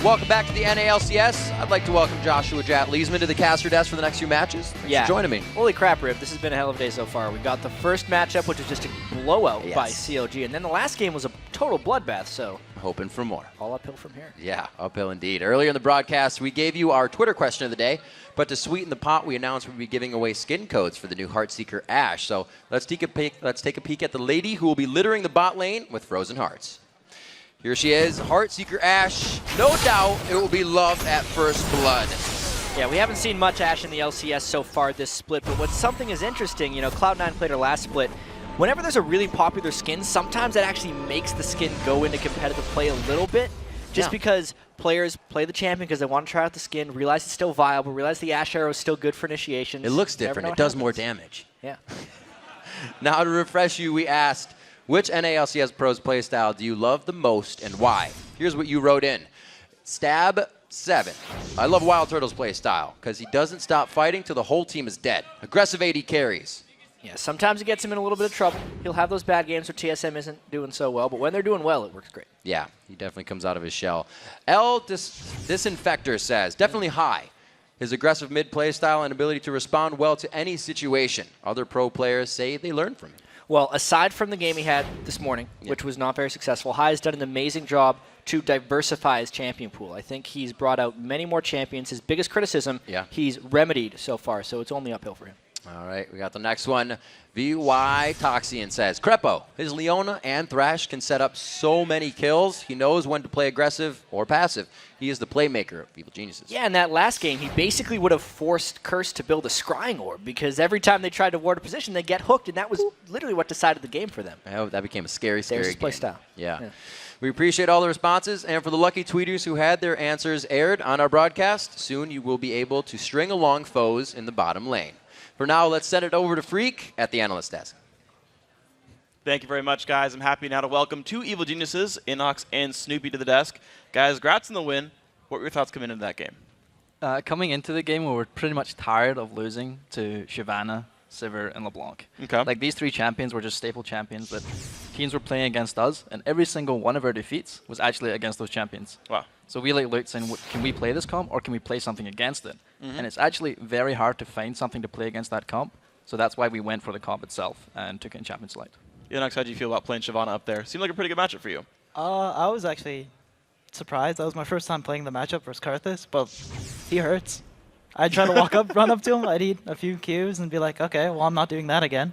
Welcome back to the NA LCS. I'd like to welcome Joshua Jat Leesman to the caster desk for the next few matches. Thanks for joining me. Holy crap, Rip. This has been a hell of a day so far. We got the first matchup, which was just a blowout by CLG, and then the last game was a total bloodbath, so hoping for more. All uphill from here. Yeah, uphill indeed. Earlier in the broadcast, we gave you our Twitter question of the day, but to sweeten the pot, we announced we'd be giving away skin codes for the new Heartseeker Ashe. So let's take a peek at the lady who will be littering the bot lane with Frozen Hearts. Here she is, Heartseeker Ashe. No doubt it will be love at first blood. Yeah, we haven't seen much Ashe in the LCS so far this split, but what's something is interesting, you know, Cloud9 played her last split. Whenever there's a really popular skin, sometimes that actually makes the skin go into competitive play a little bit, just because players play the champion because they want to try out the skin, realize it's still viable, realize the Ashe arrow is still good for initiations. It looks different. It does more damage. Yeah. Now to refresh you, we asked, which NA LCS Pros playstyle do you love the most and why? Here's what you wrote in. Stab7. I love Wild Turtle's playstyle because he doesn't stop fighting till the whole team is dead. Aggressive AD carries. Yeah, sometimes it gets him in a little bit of trouble. He'll have those bad games where TSM isn't doing so well, but when they're doing well, it works great. Yeah, he definitely comes out of his shell. Disinfector says, definitely high. His aggressive mid playstyle and ability to respond well to any situation. Other pro players say they learned from him. Well, aside from the game he had this morning, which was not very successful, High has done an amazing job to diversify his champion pool. I think he's brought out many more champions. His biggest criticism, he's remedied so far, so it's only uphill for him. All right, we got the next one. VY Toxian says, Crepo, his Leona and Thresh can set up so many kills. He knows when to play aggressive or passive. He is the playmaker of Evil Geniuses. Yeah, in that last game, he basically would have forced Curse to build a scrying orb because every time they tried to ward a position, they get hooked, and that was literally what decided the game for them. Oh, that became a scary game. There's his play style. Yeah. We appreciate all the responses, and for the lucky tweeters who had their answers aired on our broadcast, soon you will be able to string along foes in the bottom lane. For now, let's send it over to Freak at the analyst desk. Thank you very much, guys. I'm happy now to welcome two Evil Geniuses, Inox and Snoopy, to the desk. Guys, congrats on the win. What were your thoughts coming into that game? Coming into the game, we were pretty much tired of losing to Shyvana, Sivir, and LeBlanc. Okay. Like, these three champions were just staple champions that teams were playing against us, and every single one of our defeats was actually against those champions. Wow. So we looked saying, can we play this comp, or can we play something against it? And it's actually very hard to find something to play against that comp, so that's why we went for the comp itself and took it in Champion Select. Inox, how did you feel about playing Shyvana up there? Seemed like a pretty good matchup for you. I was actually surprised. That was my first time playing the matchup versus Karthus, but he hurts. I'd try to run up to him, I'd eat a few Qs and be like, okay, well, I'm not doing that again.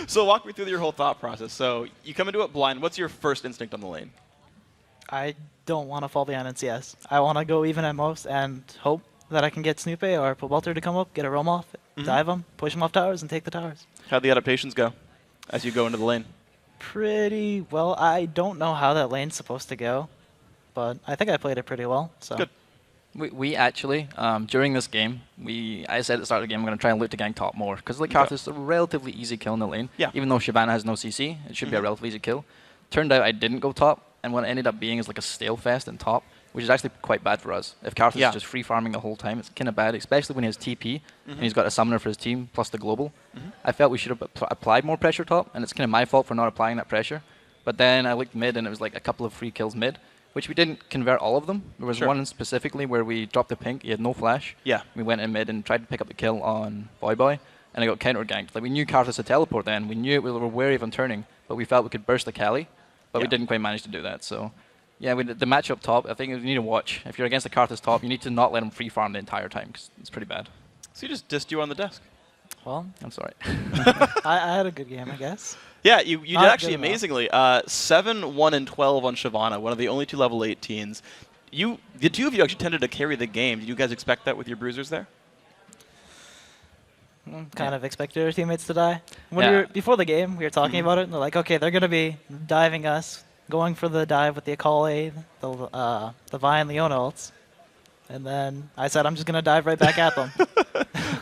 So walk me through your whole thought process. So you come into it blind. What's your first instinct on the lane? I don't want to fall behind in CS. I want to go even at most and hope that I can get Snoopy or Pobelter to come up, get a roam off, dive him, push him off towers, and take the towers. How'd the adaptations go as you go into the lane? Pretty well. I don't know how that lane's supposed to go, but I think I played it pretty well. So. Good. We actually, during this game, I said at the start of the game, I'm going to try and loot to gang top more. Because like Karthus is a relatively easy kill in the lane. Yeah. Even though Shyvana has no CC, it should be a relatively easy kill. Turned out I didn't go top, and what it ended up being is like a stale fest in top, which is actually quite bad for us. If Karthus is just free farming the whole time, it's kind of bad, especially when he has TP, and he's got a summoner for his team, plus the global. I felt we should have applied more pressure top, and it's kind of my fault for not applying that pressure. But then I looked mid, and it was like a couple of free kills mid, which we didn't convert all of them. There was one specifically where we dropped the pink, he had no flash. Yeah. We went in mid and tried to pick up the kill on Boy, and I got counter-ganked. Like, we knew Karthus had teleport then, we knew we were wary of him turning, but we felt we could burst the Kali, but we didn't quite manage to do that. So, yeah, the matchup top, I think you need to watch. If you're against the Karthus top, you need to not let him free farm the entire time, because it's pretty bad. So you just dissed you on the desk. Well, I'm sorry. I had a good game, I guess. Yeah, you did actually amazingly. 7, 1, and 12 on Shyvana, one of the only two level 18s. The two of you actually tended to carry the game. Did you guys expect that with your bruisers there? Kind of expected our teammates to die. When before the game, we were talking about it, and they're like, okay, they're going to be diving us, going for the dive with the Akali, the Vi and Leona ults. And then I said, I'm just going to dive right back at them.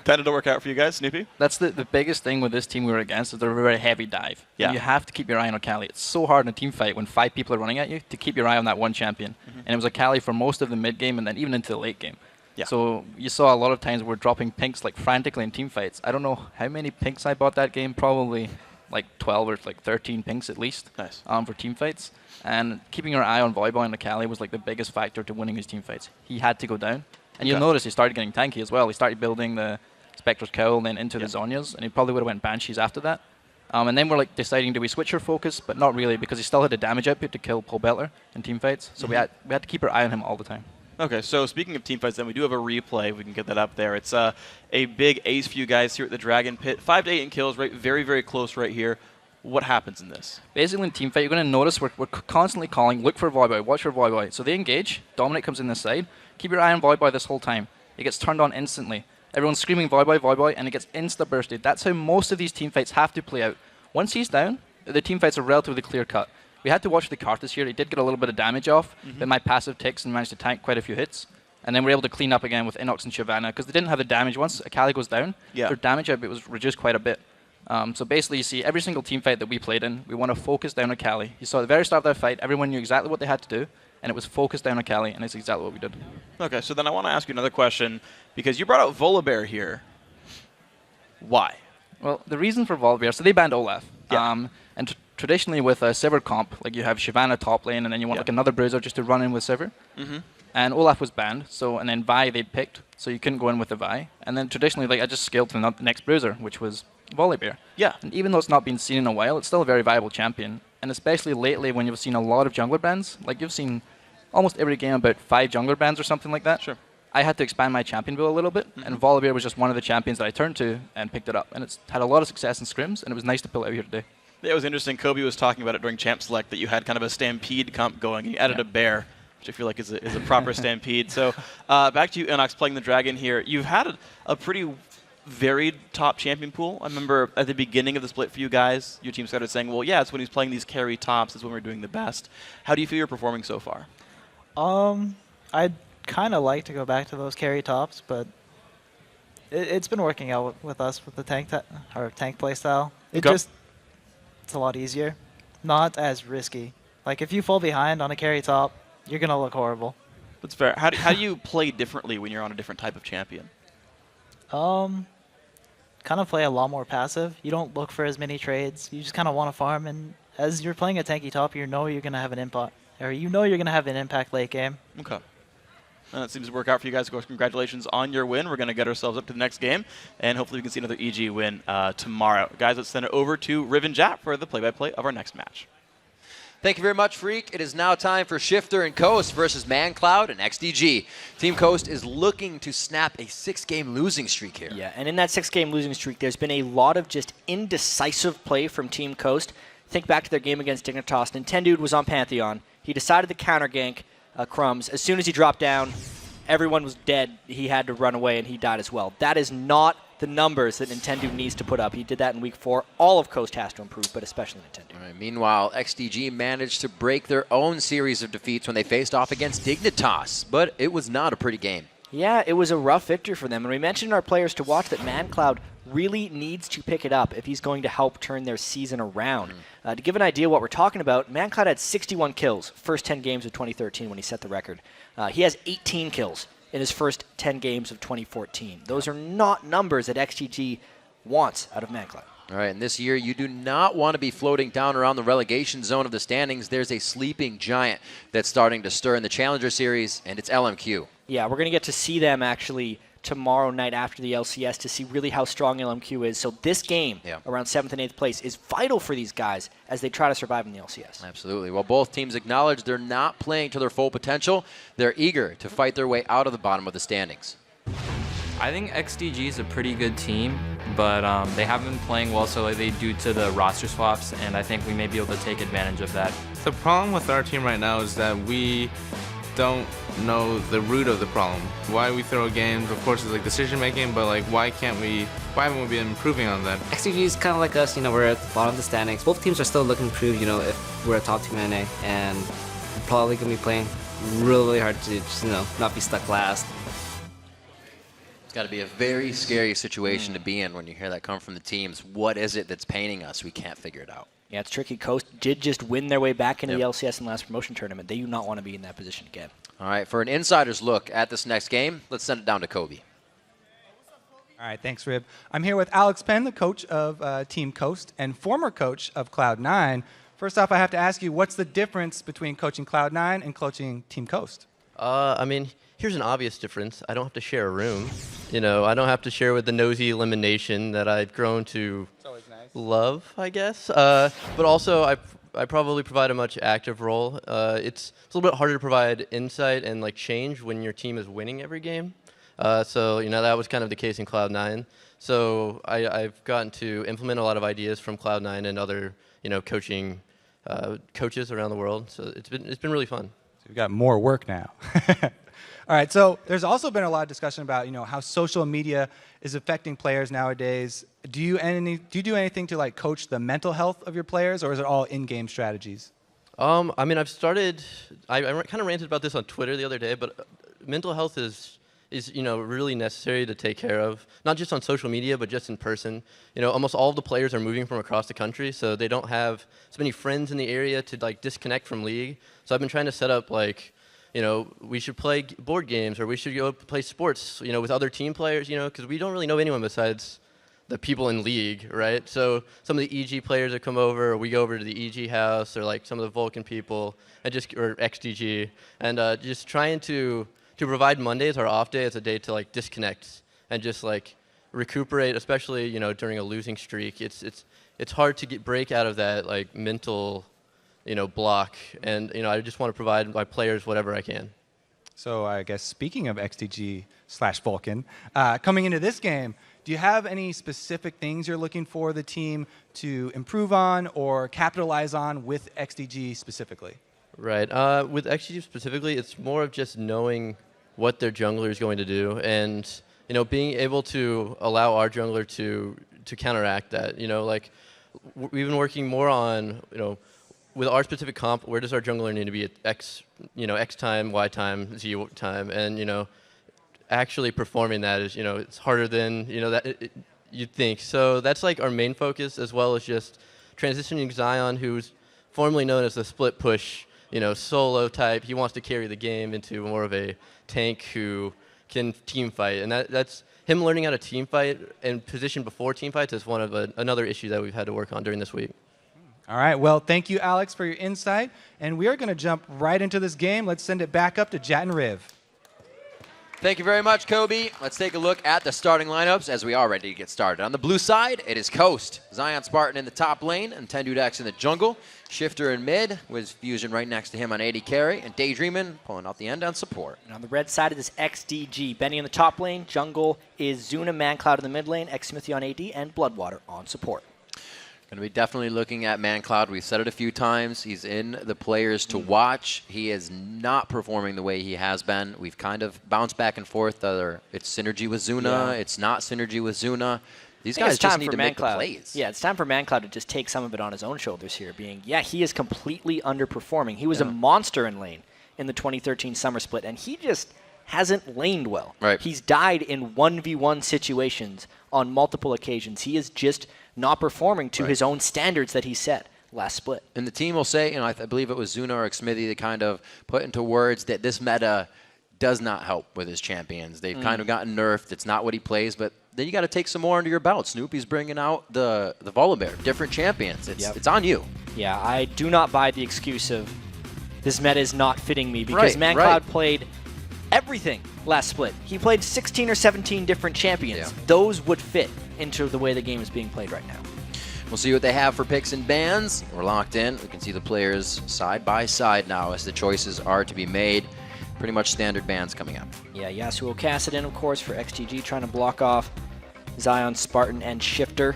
Tended to work out for you guys, Snoopy? That's the biggest thing with this team we were against, is they're a very heavy dive. Yeah. You have to keep your eye on Akali. It's so hard in a team fight when 5 people are running at you to keep your eye on that one champion. And it was Akali for most of the mid game and then even into the late game. Yeah. So you saw a lot of times we're dropping pinks like frantically in team fights. I don't know how many pinks I bought that game, probably like 12 or like 13 pinks at least. Nice. For team fights. And keeping our eye on Voyboy and Akali was like the biggest factor to winning his team fights. He had to go down. And you'll notice he started getting tanky as well. He started building the Spectre's Cowl and then into the Zhonyas, and he probably would have went Banshees after that. And then we're like deciding, do we switch our focus? But not really, because he still had a damage output to kill Paul Belter in team fights. So we had to keep our eye on him all the time. Okay, so speaking of team fights, then we do have a replay. If we can get that up there. It's a big ace for you guys here at the Dragon Pit. 5 to 8 in kills, right? Very, very close right here. What happens in this? Basically, in team fight, you're going to notice we're constantly calling, look for Voyboy, watch for Voyboy. So they engage, Dominate comes in this side. Keep your eye on Voyboy this whole time. It gets turned on instantly. Everyone's screaming Voyboy, Voyboy, and it gets insta-bursted. That's how most of these team fights have to play out. Once he's down, the team fights are relatively clear-cut. We had to watch the Karthus here. He did get a little bit of damage off, but my passive ticks and managed to tank quite a few hits. And then we're able to clean up again with Inox and Shyvana, because they didn't have the damage. Once Akali goes down, their damage output was reduced quite a bit. So basically, you see every single team fight that we played in, we want to focus down Akali. You saw at the very start of that fight, everyone knew exactly what they had to do, and it was focused down Akali, and it's exactly what we did. Okay, so then I want to ask you another question, because you brought out Volibear here. Why? Well, the reason for Volibear, so they banned Olaf. And traditionally with a Sivir comp, like you have Shyvana top lane, and then you want like another bruiser just to run in with Sivir. And Olaf was banned, and then Vi they'd picked, so you couldn't go in with the Vi. And then traditionally, like I just scaled to the next bruiser, which was Volibear. And even though it's not been seen in a while, it's still a very viable champion. And especially lately when you've seen a lot of jungler bans, like you've seen almost every game about 5 jungler bans or something like that. I had to expand my champion pool a little bit, and Volibear was just one of the champions that I turned to and picked it up. And it's had a lot of success in scrims, and it was nice to pull it out here today. Yeah, it was interesting. Kobe was talking about it during Champ Select, that you had kind of a Stampede comp going, and you added a bear, which I feel like is a proper Stampede. So back to you, Inox, playing the Dragon here. You've had a pretty varied top champion pool. I remember at the beginning of the split for you guys, your team started saying, well, yeah, it's when he's playing these carry tops is when we're doing the best. How do you feel you're performing so far? I'd kind of like to go back to those carry tops, but it's been working out with us with the tank play style. It's a lot easier, not as risky. Like if you fall behind on a carry top, you're gonna look horrible. That's fair. How do you play differently when you're on a different type of champion? Kind of play a lot more passive. You don't look for as many trades. You just kind of want to farm, and as you're playing a tanky top, you know you're gonna have an impact, late game. Okay. And it seems to work out for you guys. Of course, congratulations on your win. We're going to get ourselves up to the next game, and hopefully we can see another EG win tomorrow. Guys, let's send it over to Riven Jap for the play-by-play of our next match. Thank you very much, Freak. It is now time for Shifter and Coast versus ManCloud and XDG. Team Coast is looking to snap a 6-game losing streak here. Yeah, and in that 6-game losing streak, there's been a lot of just indecisive play from Team Coast. Think back to their game against Dignitas. Nintendude was on Pantheon. He decided to counter gank Crumbs. As soon as he dropped down, everyone was dead. He had to run away, and he died as well. That is not the numbers that Nintendo needs to put up. He did that in Week 4. All of Coast has to improve, but especially Nintendo. All right, meanwhile, XDG managed to break their own series of defeats when they faced off against Dignitas, but it was not a pretty game. Yeah, it was a rough victory for them. And we mentioned our players to watch that ManCloud really needs to pick it up if he's going to help turn their season around. To give an idea what we're talking about, ManCloud had 61 kills first 10 games of 2013 when he set the record. He has 18 kills in his first 10 games of 2014. Those are not numbers that XGG wants out of ManCloud. All right, and this year you do not want to be floating down around the relegation zone of the standings. There's a sleeping giant that's starting to stir in the Challenger Series, and it's LMQ. Yeah, we're going to get to see them actually tomorrow night after the LCS to see really how strong LMQ is. So this game, around 7th and 8th place, is vital for these guys as they try to survive in the LCS. Absolutely. Well, both teams acknowledge they're not playing to their full potential. They're eager to fight their way out of the bottom of the standings. I think XDG is a pretty good team, but they haven't been playing well, so they due to the roster swaps, and I think we may be able to take advantage of that. The problem with our team right now is that we don't know the root of the problem. Why we throw games, of course, is like decision making, but like why haven't we been improving on that? XDG is kind of like us, we're at the bottom of the standings. Both teams are still looking to prove, if we're a top team in NA, and we're probably gonna be playing really hard to just, not be stuck last. It's got to be a very scary situation to be in when you hear that come from the teams. What is it that's painting us? We can't figure it out. Yeah, it's tricky. Coast did just win their way back into the LCS in the last promotion tournament. They do not want to be in that position again. All right, for an insider's look at this next game, let's send it down to Kobe. All All right, thanks, Rib. I'm here with Alex Penn, the coach of Team Coast and former coach of Cloud9. First off, I have to ask you, what's the difference between coaching Cloud9 and coaching Team Coast? I mean, here's an obvious difference. I don't have to share a room. You know, I don't have to share with the nosy elimination that I've grown to love, I guess. But also, I probably provide a much active role. It's a little bit harder to provide insight and like change when your team is winning every game. So, you know, that was kind of the case in Cloud9. So I've gotten to implement a lot of ideas from Cloud9 and other, you know, coaching coaches around the world. So it's been really fun. So we've got more work now. All right, so there's also been a lot of discussion about, you know, how social media is affecting players nowadays. Do you do anything to like coach the mental health of your players, or is it all in-game strategies? I mean, I kind of ranted about this on Twitter the other day, but mental health is you know, really necessary to take care of, not just on social media, but just in person. You know, almost all of the players are moving from across the country, so they don't have so many friends in the area to like disconnect from League. So I've been trying to set up like, you know, we should play board games, or we should go play sports, you know, with other team players, you know, because we don't really know anyone besides the people in League, right? So some of the EG players that come over, or we go over to the EG house, or like some of the Vulcan people, and or XDG, and just trying to provide Mondays, our off day, as a day to like disconnect and just like recuperate, especially, you know, during a losing streak. It's hard to break out of that like mental, you know, block, and you know, I just want to provide my players whatever I can. So I guess speaking of XDG/Vulcan, coming into this game, do you have any specific things you're looking for the team to improve on or capitalize on with XDG specifically? Right. With XDG specifically, it's more of just knowing what their jungler is going to do, and you know, being able to allow our jungler to counteract that. You know, like we've been working more on, you know, with our specific comp, where does our jungler need to be at X, you know, X time, Y time, Z time, and you know, actually performing that is, you know, it's harder than, you know, that you'd think. So that's like our main focus, as well as just transitioning Zion, who's formerly known as the split push, you know, solo type. He wants to carry the game into more of a tank who can team fight, and that's him learning how to team fight and position before team fights is one of another issue that we've had to work on during this week. All right, well, thank you, Alex, for your insight, and we are going to jump right into this game. Let's send it back up to Jat and Riv. Thank you very much, Kobe. Let's take a look at the starting lineups as we are ready to get started. On the blue side, it is Coast. Zion Spartan in the top lane, and Tendudex in the jungle. Shifter in mid, with Fusion right next to him on AD carry, and Daydreamin pulling out the end on support. And on the red side, it is XDG. Benny in the top lane. Jungle is Zuna, ManCloud in the mid lane, X-Smithy on AD, and Bloodwater on support. Going to be definitely looking at ManCloud. We've said it a few times. He's in the players to watch. He is not performing the way he has been. We've kind of bounced back and forth. Whether it's synergy with Zuna, it's not synergy with Zuna. These guys just need to make the plays. Yeah, it's time for ManCloud to just take some of it on his own shoulders here, being, he is completely underperforming. He was a monster in lane in the 2013 summer split, and he just hasn't laned well. Right. He's died in 1v1 situations on multiple occasions. He is just not performing to his own standards that he set last split. And the team will say, you know, I believe it was Zuna or Xmithy that kind of put into words that this meta does not help with his champions. They've kind of gotten nerfed. It's not what he plays, but then you got to take some more under your belt. Snoopy's bringing out the Volibear, different champions. It's on you. Yeah, I do not buy the excuse of this meta is not fitting me, because ManCloud played everything last split. He played 16 or 17 different champions. Yeah. Those would fit into the way the game is being played right now. We'll see what they have for picks and bans. We're locked in. We can see the players side by side now as the choices are to be made. Pretty much standard bans coming up. Yeah, Yasuo Kassadin, of course, for XTG, trying to block off Zion, Spartan, and Shifter.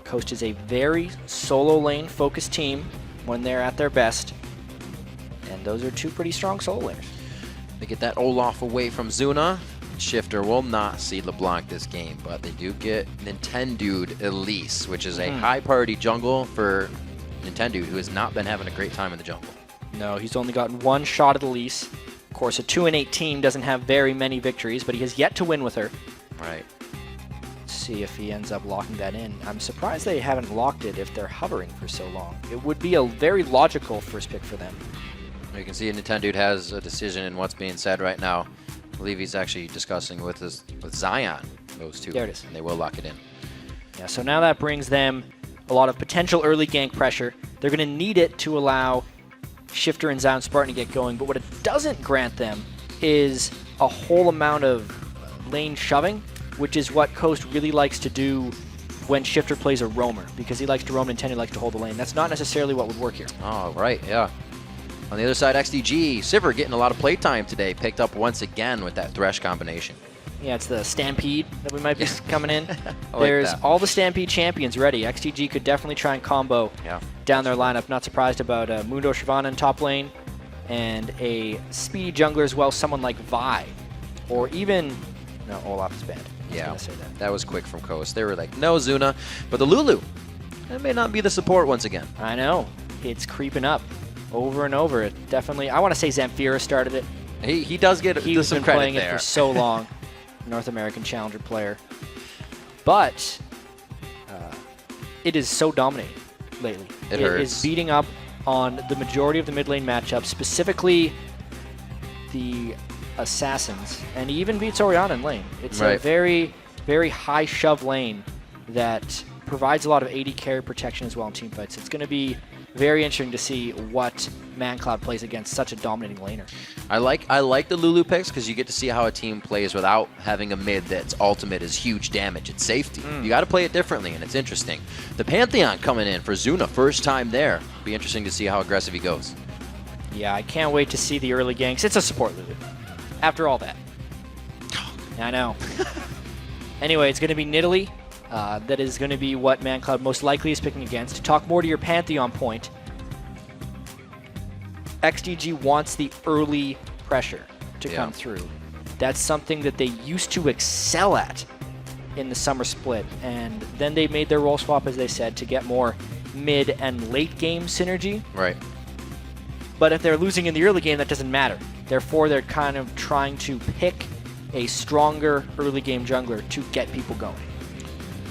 Coast is a very solo lane focused team when they're at their best. And those are two pretty strong solo laners. They get that Olaf away from Zuna. Shifter will not see LeBlanc this game, but they do get Nintendude Elise, which is a high-priority jungle for Nintendude, who has not been having a great time in the jungle. No, he's only gotten one shot at Elise. Of course, a 2-8 team doesn't have very many victories, but he has yet to win with her. Right. Let's see if he ends up locking that in. I'm surprised they haven't locked it if they're hovering for so long. It would be a very logical first pick for them. You can see Nintendude has a decision in what's being said right now. I believe he's actually discussing with Zion those two. There it is. And they will lock it in. Yeah, so now that brings them a lot of potential early gank pressure. They're going to need it to allow Shifter and Zion Spartan to get going, but what it doesn't grant them is a whole amount of lane shoving, which is what Coast really likes to do when Shifter plays a roamer, because he likes to roam and he likes to hold the lane. That's not necessarily what would work here. Oh, right, yeah. On the other side, XDG, Sivir getting a lot of playtime today, picked up once again with that Thresh combination. Yeah, it's the Stampede that we might be coming in. like There's that. all the Stampede champions ready. XDG could definitely try and combo down their lineup. Not surprised about Mundo Shyvana in top lane, and a speedy jungler as well, someone like Vi, or even, no, Olaf is banned. Yeah, that was quick from Coast. They were like, no, Zuna. But the Lulu, that may not be the support once again. I know. It's creeping up over and over. It definitely, I want to say Zamfira started it. He does get He's some been credit playing there. it for so long. North American Challenger player. But it is so dominating lately. It It hurts. is beating up on the majority of the mid lane matchups, specifically the Assassins, and he even beats Orianna in lane. It's a very, very high shove lane that provides a lot of AD carry protection as well in team fights. It's going to be very interesting to see what ManCloud plays against such a dominating laner. I like the Lulu picks because you get to see how a team plays without having a mid that's ultimate is huge damage. It's safety. You got to play it differently, and it's interesting. The Pantheon coming in for Zuna, first time there. Be interesting to see how aggressive he goes. Yeah, I can't wait to see the early ganks. It's a support Lulu. After all that. I know. Anyway, it's going to be Nidalee. That is going to be what ManCloud most likely is picking against. To talk more to your Pantheon point, XDG wants the early pressure to come through. That's something that they used to excel at in the summer split, and then they made their role swap, as they said, to get more mid and late game synergy. Right. But if they're losing in the early game, that doesn't matter. Therefore, they're kind of trying to pick a stronger early game jungler to get people going.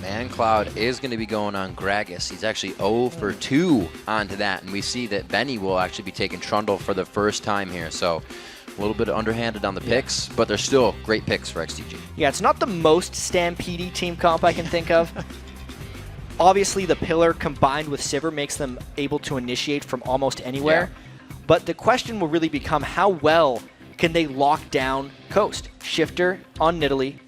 ManCloud is going to be going on Gragas. He's actually 0 for 2 onto that, and we see that Benny will actually be taking Trundle for the first time here. So a little bit underhanded on the picks, but they're still great picks for XDG. Yeah, it's not the most Stampede team comp I can think of. Obviously, the pillar combined with Sivir makes them able to initiate from almost anywhere. But the question will really become how well can they lock down Coast? Shifter on Nidalee,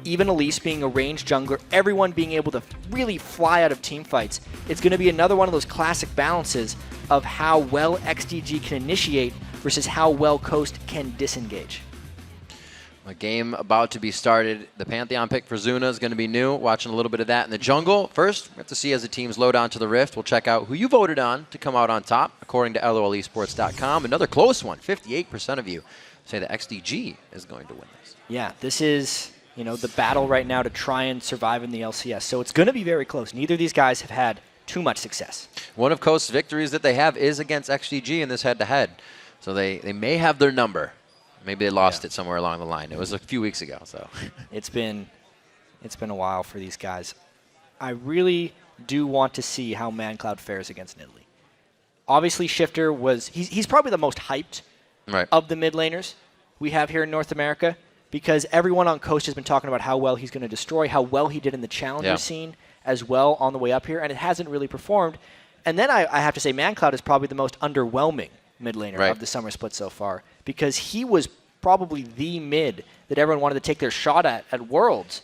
even Elise being a ranged jungler, everyone being able to really fly out of team fights. It's going to be another one of those classic balances of how well XDG can initiate versus how well Coast can disengage. A game about to be started. The Pantheon pick for Zuna is going to be new. Watching a little bit of that in the jungle. First, we have to see as the teams load onto the Rift. We'll check out who you voted on to come out on top, according to LOLesports.com. Another close one. 58% of you say that XDG is going to win this. Yeah, this is, you know, the battle right now to try and survive in the LCS. So it's going to be very close. Neither of these guys have had too much success. One of Coast's victories that they have is against XDG in this head-to-head. So they may have their number. Maybe they lost it somewhere along the line. It was a few weeks ago, so. It's been a while for these guys. I really do want to see how ManCloud fares against Nidalee. Obviously, Shifter he's probably the most hyped of the mid laners we have here in North America, because everyone on Coast has been talking about how well he's going to destroy, how well he did in the Challenger scene as well on the way up here, and it hasn't really performed. And then I have to say ManCloud is probably the most underwhelming mid laner of the summer split so far, because he was probably the mid that everyone wanted to take their shot at Worlds.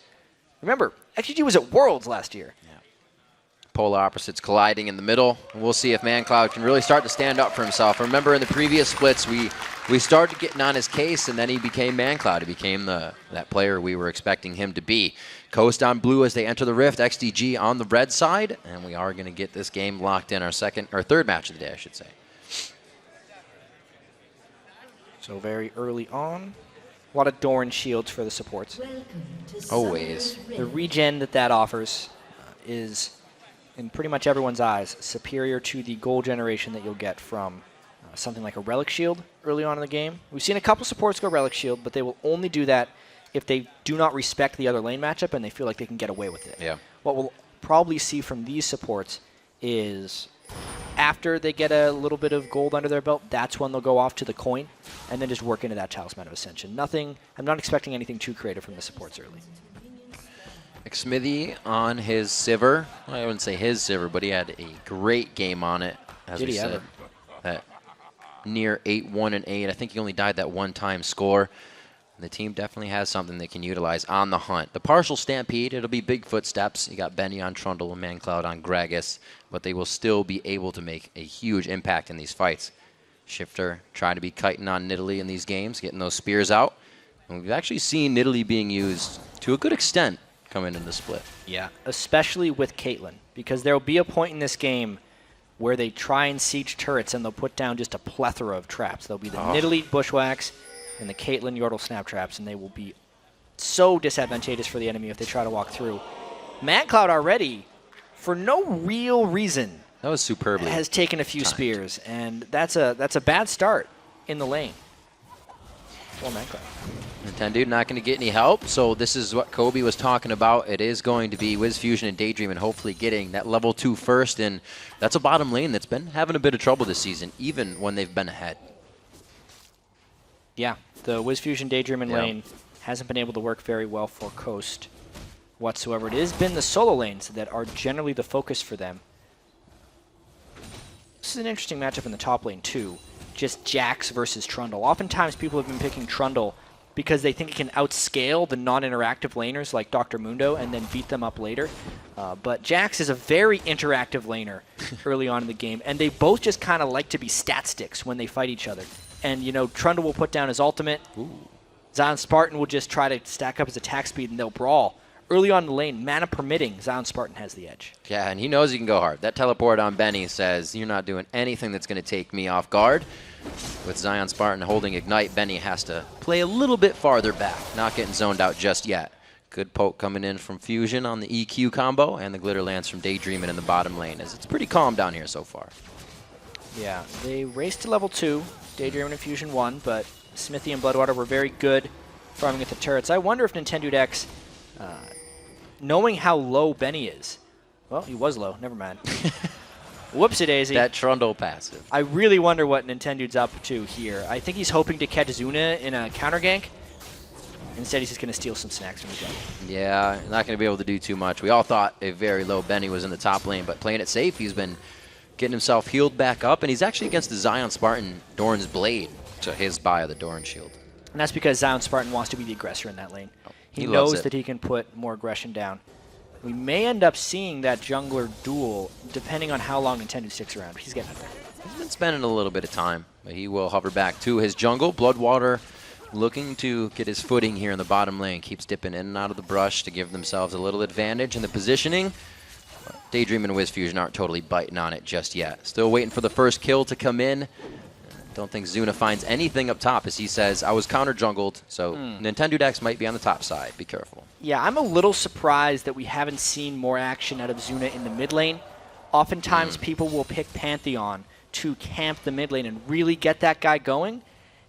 Remember, XG was at Worlds last year. Polar opposites colliding in the middle. And we'll see if ManCloud can really start to stand up for himself. Remember in the previous splits, we started getting on his case, and then he became ManCloud. He became that player we were expecting him to be. Coast on blue as they enter the Rift. XDG on the red side. And we are going to get this game locked in, our third match of the day, I should say. So very early on. A lot of Doran shields for the supports. Always. The regen that offers is, in pretty much everyone's eyes, superior to the gold generation that you'll get from something like a Relic Shield early on in the game. We've seen a couple supports go Relic Shield, but they will only do that if they do not respect the other lane matchup and they feel like they can get away with it. Yeah. What we'll probably see from these supports is after they get a little bit of gold under their belt, that's when they'll go off to the coin and then just work into that Talisman of Ascension. I'm not expecting anything too creative from the supports early. Smithy on his Sivir. Well, I wouldn't say his Sivir, but he had a great game on it. As Did we he said, ever? that near 8-1 and 8. I think he only died that one-time score. The team definitely has something they can utilize on the hunt. The partial stampede, it'll be big footsteps. You got Benny on Trundle and ManCloud on Gragas, but they will still be able to make a huge impact in these fights. Shifter trying to be kiting on Nidalee in these games, getting those spears out. And we've actually seen Nidalee being used to a good extent coming into the split. Yeah, especially with Caitlyn, because there will be a point in this game where they try and siege turrets and they'll put down just a plethora of traps. There'll be the Nidalee Bushwhacks and the Caitlyn Yordle Snap Traps, and they will be so disadvantageous for the enemy if they try to walk through. ManCloud already, for no real reason, That was superbly has taken a few timed. spears, and that's a bad start in the lane. Well, ManCloud. Nintendo not going to get any help, so this is what Kobe was talking about. It is going to be WizFusion and Daydream and hopefully getting that level 2 first, and that's a bottom lane that's been having a bit of trouble this season, even when they've been ahead. Yeah, the WizFusion Daydream lane hasn't been able to work very well for Coast whatsoever. It has been the solo lanes that are generally the focus for them. This is an interesting matchup in the top lane, too. Just Jax versus Trundle. Oftentimes, people have been picking Trundle because they think it can outscale the non-interactive laners like Dr. Mundo and then beat them up later. But Jax is a very interactive laner early on in the game, and they both just kind of like to be stat sticks when they fight each other. And, you know, Trundle will put down his ultimate. Zion Spartan will just try to stack up his attack speed, and they'll brawl. Early on in the lane, mana permitting, Zion Spartan has the edge. Yeah, and he knows he can go hard. That teleport on Benny says, you're not doing anything that's going to take me off guard. With Zion Spartan holding Ignite, Benny has to play a little bit farther back, not getting zoned out just yet. Good poke coming in from Fusion on the EQ combo, and the Glitter Lance from Daydreamin' in the bottom lane, as it's pretty calm down here so far. Yeah, they raced to level 2. Daydream and Fusion won, but Smithy and Bloodwater were very good farming at the turrets. I wonder if Nintendo X, knowing how low Benny is, well, he was low, never mind. Whoopsie-daisy. That Trundle passive. I really wonder what Nintendo's up to here. I think he's hoping to catch Zuna in a counter gank. Instead, he's just going to steal some snacks from the jungle. Yeah, not going to be able to do too much. We all thought a very low Benny was in the top lane, but playing it safe, he's been getting himself healed back up, and he's actually against the Zion Spartan Doran's Blade to his buy of the Doran Shield. And that's because Zion Spartan wants to be the aggressor in that lane. He loves knows it. that he can put more aggression down. We may end up seeing that jungler duel, depending on how long Nintendo sticks around. He's getting there. He's been spending a little bit of time, but he will hover back to his jungle. Bloodwater looking to get his footing here in the bottom lane. Keeps dipping in and out of the brush to give themselves a little advantage in the positioning. Daydream and WizFusion aren't totally biting on it just yet. Still waiting for the first kill to come in. Don't think Zuna finds anything up top, as he says, I was counter-jungled, so Nintendo Dex might be on the top side. Be careful. Yeah, I'm a little surprised that we haven't seen more action out of Zuna in the mid lane. Oftentimes, people will pick Pantheon to camp the mid lane and really get that guy going.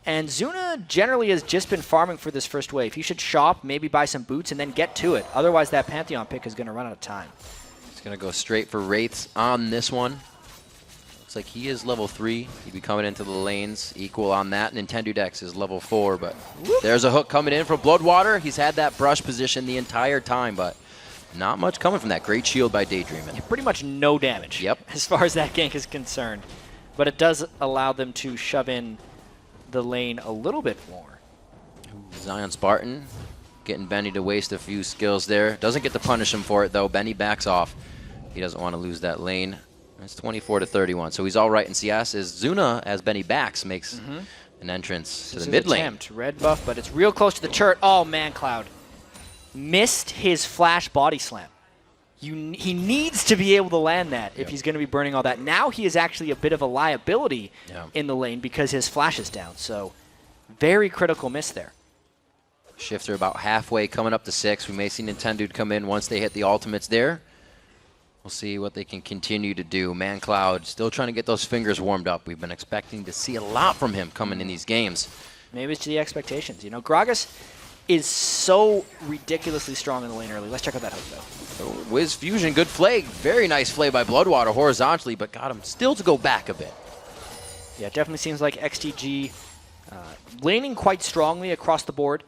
And Zuna generally has just been farming for this first wave. He should shop, maybe buy some boots, and then get to it. Otherwise, that Pantheon pick is going to run out of time. He's going to go straight for Wraiths on this one. Looks like he is level 3. He'd be coming into the lanes equal on that. Nintendo Dex is level 4, but there's a hook coming in from Bloodwater. He's had that brush position the entire time, but not much coming from that. Great shield by Daydreamin'. Pretty much no damage as far as that gank is concerned. But it does allow them to shove in the lane a little bit more. Zion Spartan getting Benny to waste a few skills there. Doesn't get to punish him for it, though. Benny backs off. He doesn't want to lose that lane. It's 24-31, so he's all right in CS. As Zuna, as Benny backs, makes an entrance to the mid lane. Red buff, but it's real close to the turret. Oh, ManCloud missed his flash body slam. He needs to be able to land that if he's going to be burning all that. Now he is actually a bit of a liability in the lane because his flash is down, so very critical miss there. Shifter about halfway, coming up to 6. We may see Nintendo come in once they hit the ultimates there. We'll see what they can continue to do. ManCloud still trying to get those fingers warmed up. We've been expecting to see a lot from him coming in these games. Maybe it's to the expectations. You know, Gragas is so ridiculously strong in the lane early. Let's check out that hook, though. So, WizFusion, good flay. Very nice flay by Bloodwater horizontally, but got him still to go back a bit. Yeah, it definitely seems like XDG laning quite strongly across the board.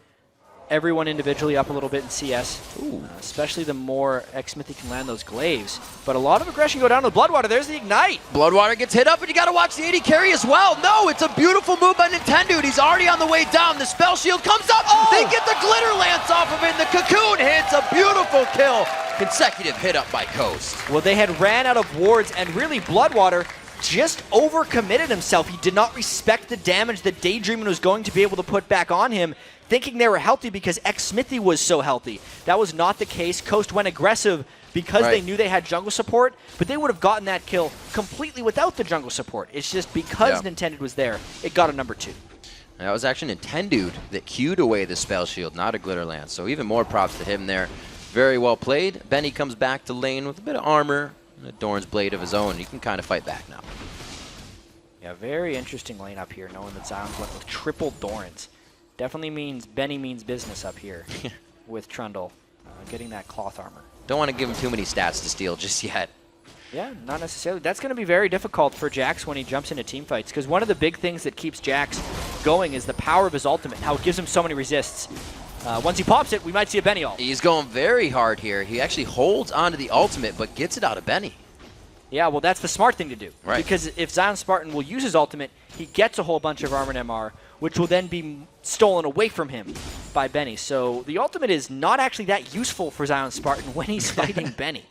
everyone individually up a little bit in CS, especially the more Xmithy can land those glaives. But a lot of aggression go down to the Bloodwater. There's the Ignite. Bloodwater gets hit up, and you got to watch the AD carry as well. No, it's a beautiful move by Nintendo. He's already on the way down. The spell shield comes up. They get the glitter lance off of it. The cocoon hits a beautiful kill. Consecutive hit up by Coast. Well, they had ran out of wards, and really Bloodwater just overcommitted himself. He did not respect the damage that Daydreamin was going to be able to put back on him, thinking they were healthy because Xmithy was so healthy. That was not the case. Coast went aggressive because they knew they had jungle support, but they would have gotten that kill completely without the jungle support. It's just because Nintendo was there, it got a number 2. That was actually Nintendo that queued away the spell shield, not a glitter lance. So even more props to him there. Very well played. Benny comes back to lane with a bit of armor and a Dorn's Blade of his own. He can kind of fight back now. Yeah, very interesting lane up here, knowing that Zion's went with triple Dorans. Definitely means Benny means business up here with Trundle getting that cloth armor. Don't want to give him too many stats to steal just yet. Yeah, not necessarily. That's going to be very difficult for Jax when he jumps into team fights, because one of the big things that keeps Jax going is the power of his ultimate, how it gives him so many resists. Once he pops it, we might see a Benny ult. He's going very hard here. He actually holds onto the ultimate, but gets it out of Benny. Yeah, well, that's the smart thing to do. Right. Because if Zion Spartan will use his ultimate, he gets a whole bunch of armor and MR, which will then be stolen away from him by Benny. So the ultimate is not actually that useful for Zion Spartan when he's fighting Benny.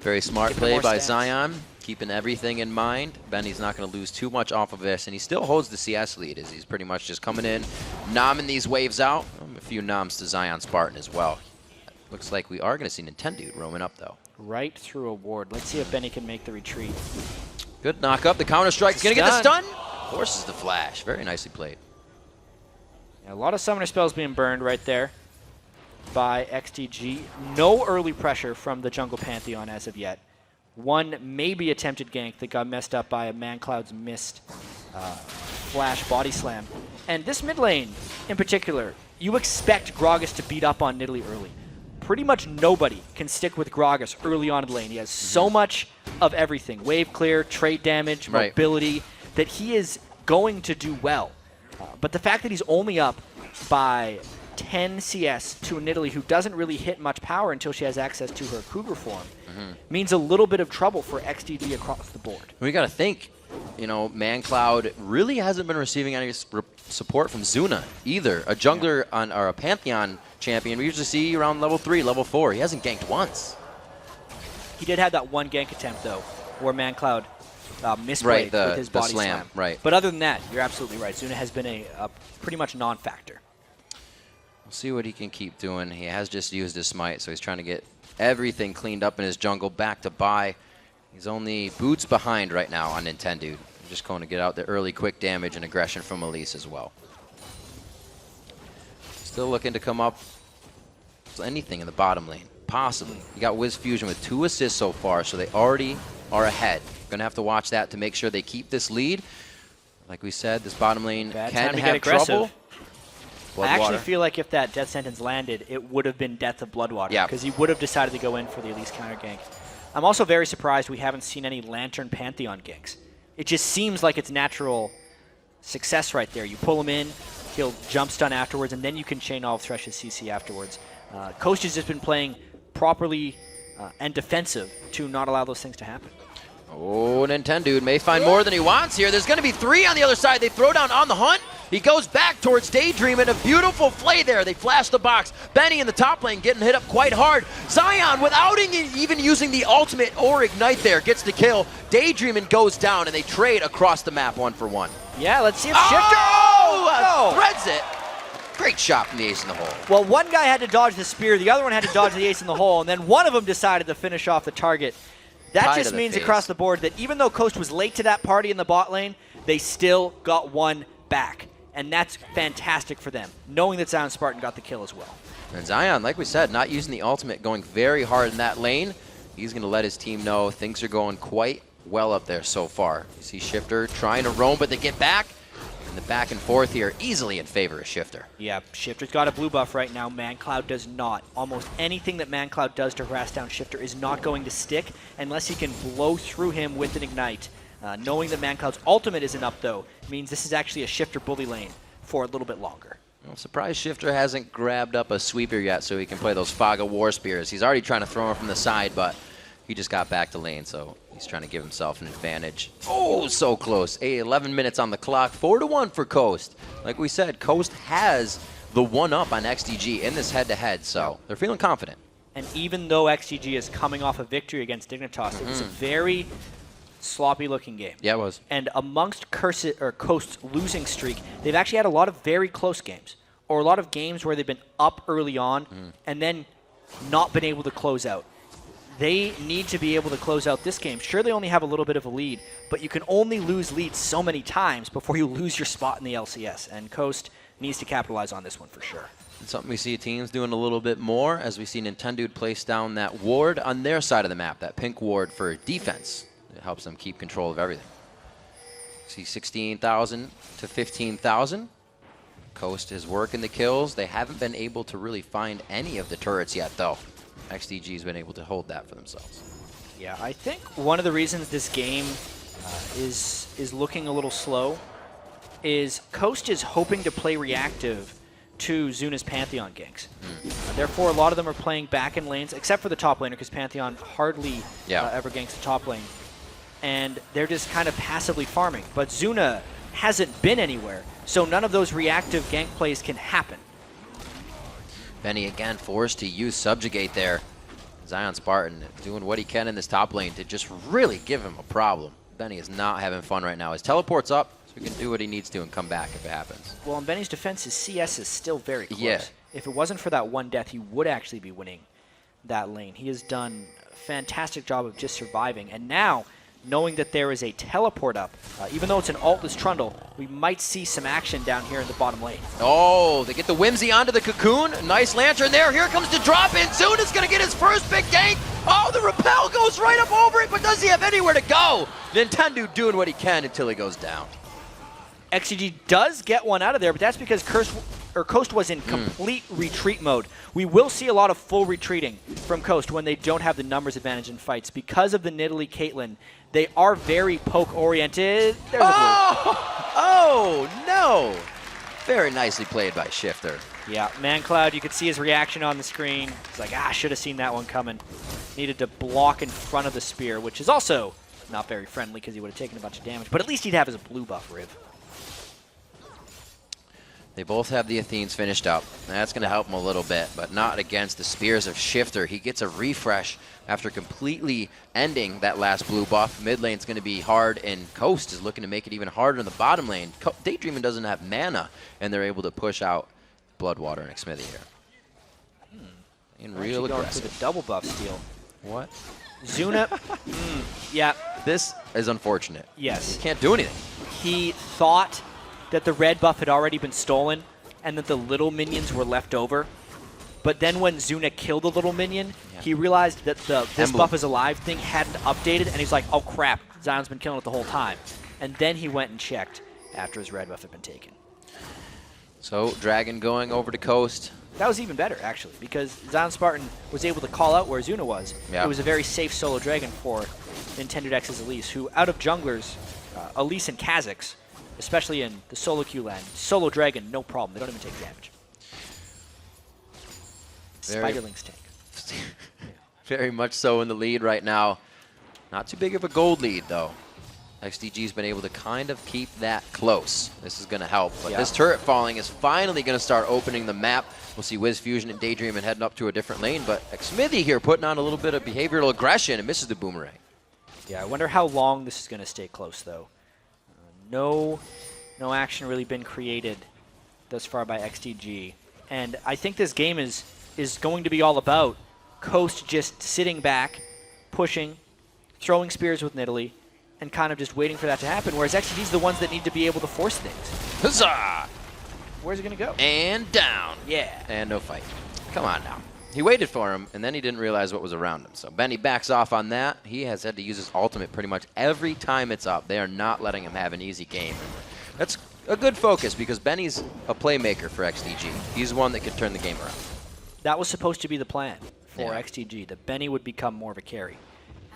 Very smart play by Zion, keeping everything in mind. Benny's not going to lose too much off of this, and he still holds the CS lead as he's pretty much just coming in, nomming these waves out. A few noms to Zion Spartan as well. Looks like we are going to see Nintendo roaming up, though. Right through a ward. Let's see if Benny can make the retreat. Good knock up. The counter strike's going to get the stun. Forces the flash. Very nicely played. Yeah, a lot of summoner spells being burned right there by XDG. No early pressure from the jungle Pantheon as of yet. One maybe attempted gank that got messed up by a ManCloud's missed flash body slam. And this mid lane in particular, you expect Gragas to beat up on Nidalee early. Pretty much nobody can stick with Gragas early on in the lane. He has so much of everything. Wave clear, trait damage, mobility, that he is going to do well. But the fact that he's only up by 10 CS to a Nidalee who doesn't really hit much power until she has access to her Cougar form means a little bit of trouble for XDG across the board. We got to think, you know, ManCloud really hasn't been receiving any support from Zuna either. A jungler on or a Pantheon champion we usually see around level 3, level 4. He hasn't ganked once. He did have that one gank attempt though, where ManCloud misplayed with his body slam. Right. But other than that, you're absolutely right. Zuna has been a pretty much non-factor. We'll see what he can keep doing. He has just used his smite, so he's trying to get everything cleaned up in his jungle, back to buy. He's only boots behind right now on Nintendo. Just going to get out the early quick damage and aggression from Elise as well. Still looking to come up with anything in the bottom lane, possibly. You got Wiz Fusion with 2 assists so far, so they already are ahead. Going to have to watch that to make sure they keep this lead. Like we said, this bottom lane can have trouble. I actually feel like if that death sentence landed, it would have been death of Bloodwater. Yeah. Because he would have decided to go in for the Elise counter gank. I'm also very surprised we haven't seen any Lantern Pantheon ganks. It just seems like it's natural success right there. You pull him in, he'll jump stun afterwards, and then you can chain all of Thresh's CC afterwards. Coast has just been playing properly and defensive to not allow those things to happen. Oh, Nintendo may find more than he wants here. There's going to be 3 on the other side. They throw down on the hunt. He goes back towards Daydream, and a beautiful play there. They flash the box. Benny in the top lane getting hit up quite hard. Zion, without even using the ultimate or ignite there, gets the kill. Daydream and goes down, and they trade across the map 1-for-1. Yeah, let's see if Shifter... Threads it. Great shot from the ace in the hole. Well, one guy had to dodge the spear, the other one had to dodge the ace in the hole, and then one of them decided to finish off the target. That just means across the board that even though Coast was late to that party in the bot lane, they still got one back. And that's fantastic for them, knowing that Zion Spartan got the kill as well. And Zion, like we said, not using the ultimate, going very hard in that lane. He's going to let his team know things are going quite well up there so far. You see Shifter trying to roam, but they get back. And the back and forth here easily in favor of Shifter. Yeah, Shifter's got a blue buff right now. ManCloud does not. Almost anything that ManCloud does to harass down Shifter is not going to stick unless he can blow through him with an ignite. Knowing that ManCloud's ultimate isn't up, though, means this is actually a Shifter bully lane for a little bit longer. I'm surprised Shifter hasn't grabbed up a sweeper yet so he can play those Faga War Spears. He's already trying to throw him from the side, but he just got back to lane, so he's trying to give himself an advantage. Oh, so close. 11 minutes on the clock. 4-1 for Coast. Like we said, Coast has the one-up on XDG in this head-to-head, so they're feeling confident. And even though XDG is coming off a victory against Dignitas, it was a very sloppy-looking game. Yeah, it was. And amongst Coast's losing streak, they've actually had a lot of very close games, or a lot of games where they've been up early on and then not been able to close out. They need to be able to close out this game. Sure, they only have a little bit of a lead, but you can only lose leads so many times before you lose your spot in the LCS, and Coast needs to capitalize on this one for sure. It's something we see teams doing a little bit more as we see Nintendo place down that ward on their side of the map, that pink ward for defense. It helps them keep control of everything. See 16,000 to 15,000. Coast is working the kills. They haven't been able to really find any of the turrets yet, though. XDG's been able to hold that for themselves. Yeah, I think one of the reasons this game is looking a little slow is Coast is hoping to play reactive to Zuna's Pantheon ganks. Therefore, a lot of them are playing back in lanes, except for the top laner, because Pantheon hardly ever ganks the top lane. And they're just kind of passively farming. But Zuna hasn't been anywhere, so none of those reactive gank plays can happen. Benny again forced to use Subjugate there. Zion Spartan doing what he can in this top lane to just really give him a problem. Benny is not having fun right now. His teleport's up, so he can do what he needs to and come back if it happens. Well, in Benny's defense, his CS is still very close. Yeah. If it wasn't for that one death, he would actually be winning that lane. He has done a fantastic job of just surviving. And now, knowing that there is a teleport up, even though it's an altless Trundle, we might see some action down here in the bottom lane. Oh, they get the Whimsy onto the Cocoon. Nice Lantern there. Here comes the drop in. Zuna's going to get his first big gank. Oh, the Repel goes right up over it, but does he have anywhere to go? Nintendo doing what he can until he goes down. XDG does get one out of there, but that's because Coast was in complete retreat mode. We will see a lot of full retreating from Coast when they don't have the numbers advantage in fights. Because of the Nidalee Caitlyn, they are very poke-oriented. There's a blue. Oh, no. Very nicely played by Shifter. Yeah, ManCloud, you could see his reaction on the screen. He's like, should have seen that one coming. Needed to block in front of the spear, which is also not very friendly because he would have taken a bunch of damage. But at least he'd have his blue buff, Riv. They both have the Athenes finished up. That's going to help him a little bit, but not against the Spears of Shifter. He gets a refresh after completely ending that last blue buff. Mid lane's going to be hard, and Coast is looking to make it even harder in the bottom lane. Daydreaming doesn't have mana, and they're able to push out Bloodwater and Xmithy here. And real aggressive. Going for the double buff steal. What? Zuna, yeah. This is unfortunate. Yes. Can't do anything. He thought that the red buff had already been stolen and that the little minions were left over. But then when Zuna killed the little minion, he realized that this buff is alive thing hadn't updated, and he's like, oh crap, Zion's been killing it the whole time. And then he went and checked after his red buff had been taken. So Dragon going over to Coast. That was even better, actually, because Zion Spartan was able to call out where Zuna was. Yeah. It was a very safe solo Dragon for Nintendo X's Elise, who out of junglers, Elise and Kha'Zix, especially in the solo queue land, solo Dragon, no problem. They don't even take damage. Spiderling's tank. Very much so in the lead right now. Not too big of a gold lead, though. XDG's been able to kind of keep that close. This is going to help. But this turret falling is finally going to start opening the map. We'll see Wiz Fusion and Daydream and heading up to a different lane. But Xmithy here putting on a little bit of behavioral aggression and misses the boomerang. Yeah, I wonder how long this is going to stay close, though. No action really been created thus far by XDG. And I think this game is going to be all about Coast just sitting back, pushing, throwing spears with Nidalee, and kind of just waiting for that to happen, whereas XDG's the ones that need to be able to force things. Huzzah! Where's it going to go? And down. Yeah. And no fight. Come on now. He waited for him, and then he didn't realize what was around him. So Benny backs off on that. He has had to use his ultimate pretty much every time it's up. They are not letting him have an easy game. That's a good focus because Benny's a playmaker for XDG. He's one that could turn the game around. That was supposed to be the plan for XDG, that Benny would become more of a carry.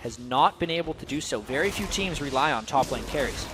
Has not been able to do so. Very few teams rely on top lane carries.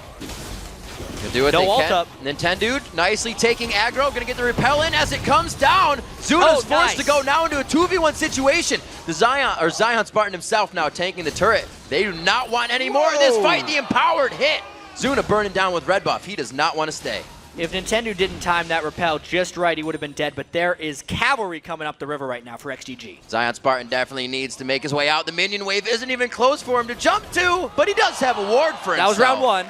They'll do what No they ult can. up. Nintendude nicely taking aggro, gonna get the repel in as it comes down. Zuna's forced nice. to go now into a 2v1 situation. The Zion Spartan himself now tanking the turret. They do not want any more of this fight. The empowered hit. Zuna burning down with red buff. He does not want to stay. If Nintendo didn't time that repel just right, he would have been dead, but there is cavalry coming up the river right now for XDG. Zion Spartan definitely needs to make his way out. The minion wave isn't even close for him to jump to, but he does have a ward for himself. That was round 1.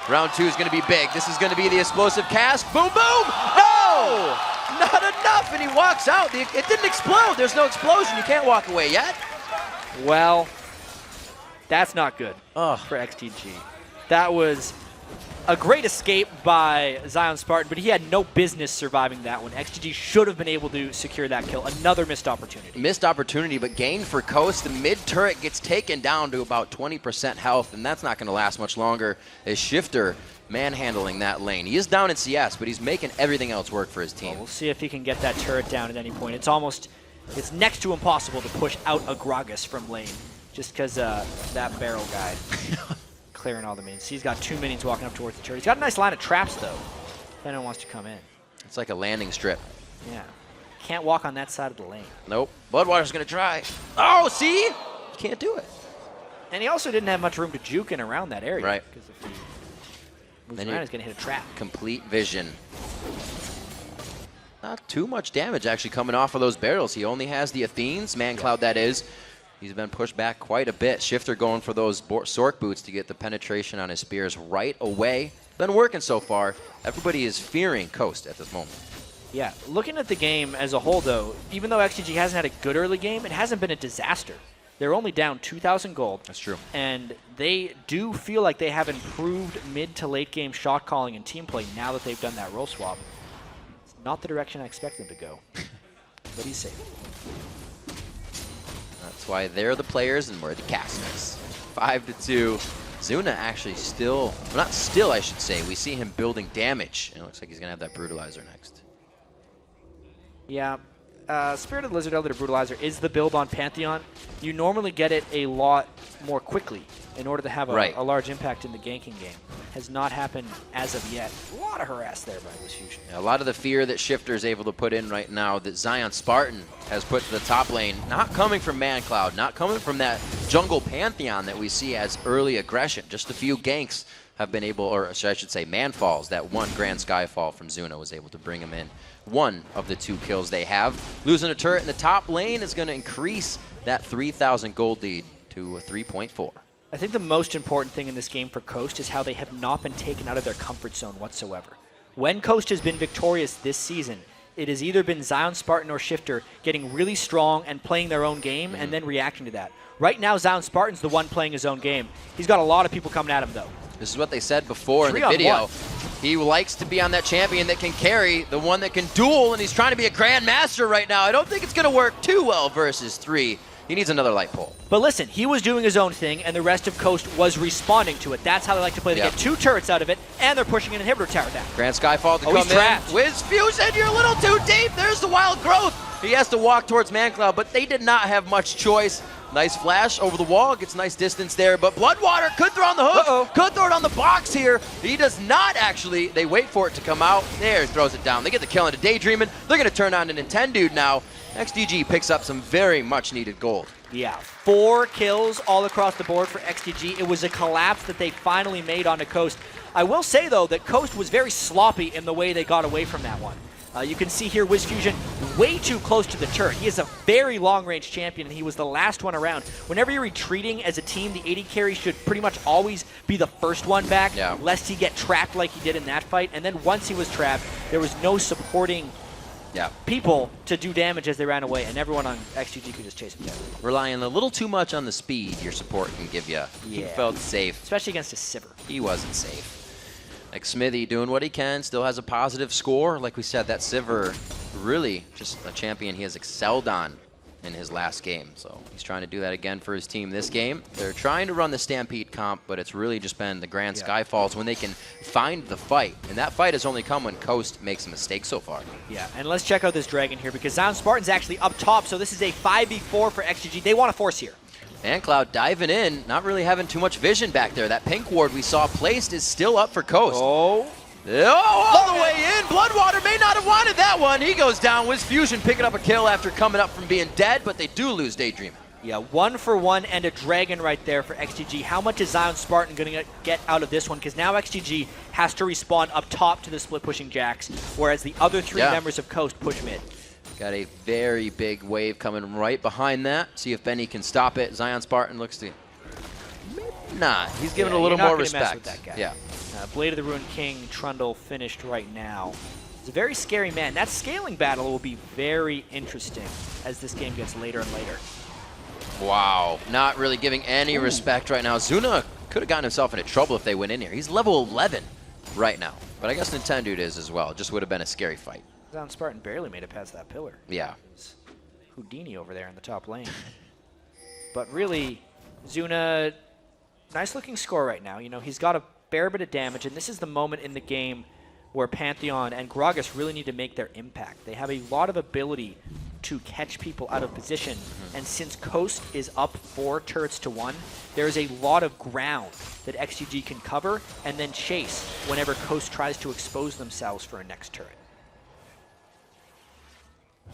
Round 2 is going to be big. This is going to be the explosive cast. Boom, boom! No! Not enough, and he walks out. It didn't explode. There's no explosion. You can't walk away yet. Well, that's not good for XDG. That was a great escape by Zion Spartan, but he had no business surviving that one. XDG should have been able to secure that kill. Another missed opportunity. Missed opportunity, but gain for Coast. The mid turret gets taken down to about 20% health, and that's not going to last much longer as Shifter manhandling that lane. He is down in CS, but he's making everything else work for his team. Well, we'll see if he can get that turret down at any point. It's next to impossible to push out a Gragas from lane, just because that barrel guy clearing all the minions. He's got 2 minions walking up towards the turret. He's got a nice line of traps, though. If anyone wants to come in. It's like a landing strip. Yeah. Can't walk on that side of the lane. Nope. Bloodwater's going to try. Oh, see? Can't do it. And he also didn't have much room to juke in around that area. Right. Because if he moves around, he's going to hit a trap. Complete vision. Not too much damage actually coming off of those barrels. He only has the Athenes, Man-Cloud that is. He's been pushed back quite a bit. Shifter going for those Sork boots to get the penetration on his spears right away. Been working so far. Everybody is fearing Coast at this moment. Yeah, looking at the game as a whole, though, even though XDG hasn't had a good early game, it hasn't been a disaster. They're only down 2,000 gold. That's true. And they do feel like they have improved mid to late game shot calling and team play now that they've done that role swap. It's not the direction I expect them to go, but he's safe. That's why they're the players and we're the casters. 5-2. Zuna actually still, well, not still, I should say. We see him building damage. And it looks like he's going to have that Brutalizer next. Yeah. Spirited Lizard Elder Brutalizer is the build on Pantheon. You normally get it a lot more quickly in order to have a large impact in the ganking game. Has not happened as of yet. A lot of harass there by this Fusion. Yeah, a lot of the fear that Shifter is able to put in right now that Zion Spartan has put to the top lane, not coming from Man-Cloud, not coming from that jungle Pantheon that we see as early aggression. Just a few ganks have been able, or I should say man-falls, that one Grand Skyfall from Zuna was able to bring him in. One of the 2 kills they have. Losing a turret in the top lane is going to increase that 3,000 gold lead to 3.4. I think the most important thing in this game for Coast is how they have not been taken out of their comfort zone whatsoever. When Coast has been victorious this season, it has either been Zion Spartan or Shifter getting really strong and playing their own game and then reacting to that. Right now, Zion Spartan's the one playing his own game. He's got a lot of people coming at him, though. This is what they said before in the video. He likes to be on that champion that can carry, the one that can duel, and he's trying to be a Grandmaster right now. I don't think it's going to work too well versus 3. He needs another light pole. But listen, he was doing his own thing, and the rest of Coast was responding to it. That's how they like to play. They get 2 turrets out of it, and they're pushing an inhibitor tower down. Grand Skyfall to come he's trapped. in. Wiz Fusion, you're a little too deep. There's the wild growth. He has to walk towards Man-Cloud, but they did not have much choice. Nice flash over the wall, gets nice distance there, but Bloodwater could throw on the hook, could throw it on the box here. He does not actually. They wait for it to come out. There, he throws it down. They get the kill into Daydreamin'. They're going to turn on to Nintendude now. XDG picks up some very much needed gold. Yeah, 4 kills all across the board for XDG. It was a collapse that they finally made onto Coast. I will say, though, that Coast was very sloppy in the way they got away from that one. You can see here Wiz Fusion way too close to the turret. He is a very long-range champion, and he was the last one around. Whenever you're retreating as a team, the AD carry should pretty much always be the first one back, lest he get trapped like he did in that fight. And then once he was trapped, there was no supporting people to do damage as they ran away, and everyone on XDG could just chase him down. Relying a little too much on the speed your support can give you. He felt safe. Especially against a Sivir. He wasn't safe. Like Smithy doing what he can, still has a positive score. Like we said, that Sivir really just a champion he has excelled on in his last game. So he's trying to do that again for his team this game. They're trying to run the Stampede comp, but it's really just been the Grand Skyfalls when they can find the fight. And that fight has only come when Coast makes a mistake so far. Yeah, and let's check out this Dragon here because Zion Spartan's actually up top, so this is a 5v4 for XDG. They want to force here. Man-Cloud diving in, not really having too much vision back there. That pink ward we saw placed is still up for Coast. Oh. Oh, all the way in. Bloodwater may not have wanted that one. He goes down. Wiz Fusion picking up a kill after coming up from being dead, but they do lose Daydream. Yeah, 1 for 1 and a dragon right there for XDG. How much is Zion Spartan going to get out of this one? Because now XDG has to respawn up top to the split pushing Jax, whereas the other 3 members of Coast push mid. Got a very big wave coming right behind that. See if Benny can stop it. Zion Spartan looks to... Nah, he's giving a little more respect. Mess with that guy. Yeah. Blade of the Ruined King, Trundle finished right now. He's a very scary man. That scaling battle will be very interesting as this game gets later and later. Wow, not really giving any respect right now. Zuna could have gotten himself into trouble if they went in here. He's level 11 right now, but I guess Nintendo is as well. It just would have been a scary fight. Zion Spartan barely made it past that pillar. Yeah. Houdini over there in the top lane. But really, Zuna, nice looking score right now. You know, he's got a fair bit of damage, and this is the moment in the game where Pantheon and Gragas really need to make their impact. They have a lot of ability to catch people out of position, and since Coast is up 4 turrets to 1, there's a lot of ground that XDG can cover and then chase whenever Coast tries to expose themselves for a next turret.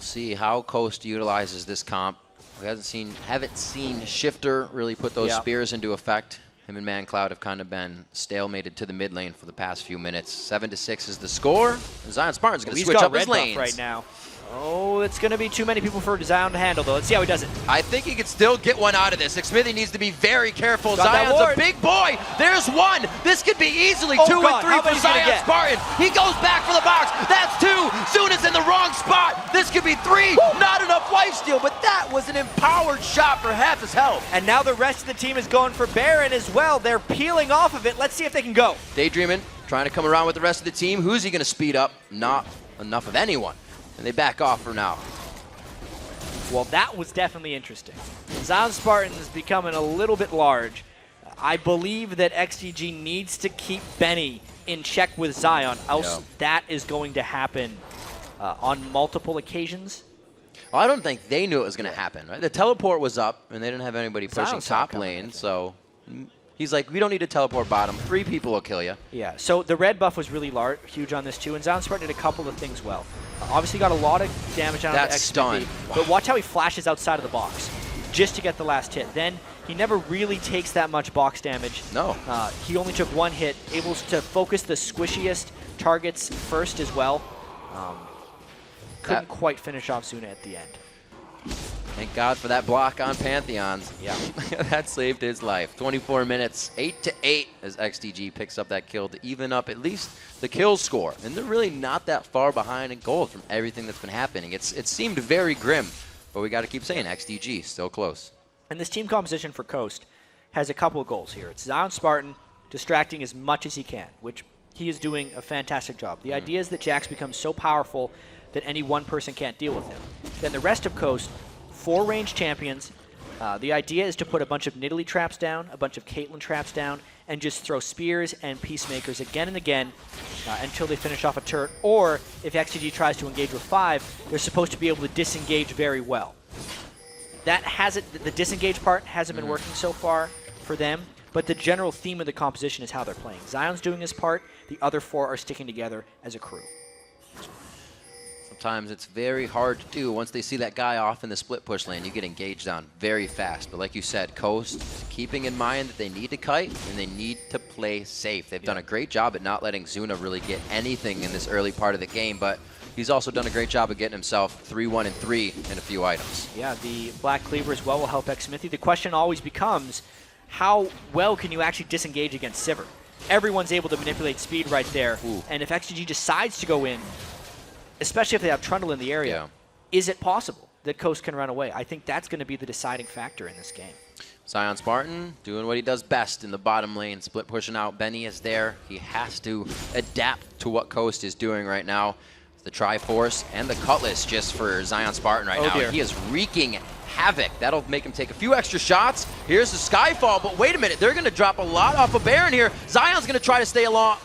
See how Coast utilizes this comp. We haven't seen Shifter really put those spears into effect. Him and ManCloud have kind of been stalemated to the mid lane for the past few minutes. 7-6 is the score. Zion Spartan's going to switch up his lanes right now. Oh, it's going to be too many people for Zion to handle, though. Let's see how he does it. I think he could still get one out of this. Xmithy needs to be very careful. Zion's a big boy. There's one. This could be easily 2 and 3 for Zion Spartan. He goes back for the box. That's 2. Zuna's in the wrong spot. This could be 3. Not enough lifesteal, but that was an empowered shot for half his health. And now the rest of the team is going for Baron as well. They're peeling off of it. Let's see if they can go. Daydreaming, trying to come around with the rest of the team. Who's he going to speed up? Not enough of anyone. And they back off for now. Well, that was definitely interesting. Zion Spartan is becoming a little bit large. I believe that XDG needs to keep Benny in check with Zion, else that is going to happen on multiple occasions. Well, I don't think they knew it was going to happen. Right? The teleport was up, and they didn't have anybody pushing top lane, so he's like, we don't need to teleport bottom. 3 people will kill you. Yeah, so the red buff was really huge on this too, and Zion Spartan did a couple of things well. Obviously got a lot of damage out of the XP, stun. But watch how he flashes outside of the box just to get the last hit. Then he never really takes that much box damage. No. He only took 1 hit, able to focus the squishiest targets first as well. Couldn't quite finish off Zuna at the end. Thank God for that block on Pantheons. Yeah. That saved his life. 24 minutes, 8-8 as XDG picks up that kill to even up at least the kill score. And they're really not that far behind in gold from everything that's been happening. It seemed very grim, but we got to keep saying XDG still close. And this team composition for Coast has a couple of goals here. It's Zion Spartan distracting as much as he can, which he is doing a fantastic job. The idea is that Jax becomes so powerful that any one person can't deal with him. Then the rest of Coast, 4 ranged champions. The idea is to put a bunch of Nidalee traps down, a bunch of Caitlyn traps down, and just throw spears and peacemakers again and again until they finish off a turret. Or if XDG tries to engage with 5, they're supposed to be able to disengage very well. That hasn't, the disengage part hasn't been working so far for them, but the general theme of the composition is how they're playing. Zion's doing his part, the other 4 are sticking together as a crew. Sometimes it's very hard to do. Once they see that guy off in the split push lane, you get engaged on very fast. But like you said, Coast, keeping in mind that they need to kite and they need to play safe. They've done a great job at not letting Zuna really get anything in this early part of the game, but he's also done a great job of getting himself 3-1 and 3 in a few items. Yeah, the Black Cleaver as well will help Xmithy. The question always becomes, how well can you actually disengage against Sivir? Everyone's able to manipulate speed right there, and if XDG decides to go in, especially if they have Trundle in the area, is it possible that Coast can run away? I think that's going to be the deciding factor in this game. Zion Spartan doing what he does best in the bottom lane, split pushing out. Benny is there. He has to adapt to what Coast is doing right now. The Triforce and the Cutlass just for Zion Spartan right now. Dear. He is wreaking havoc. That'll make him take a few extra shots. Here's the Skyfall, but wait a minute. They're going to drop a lot off of Baron here. Zion's going to try to stay along.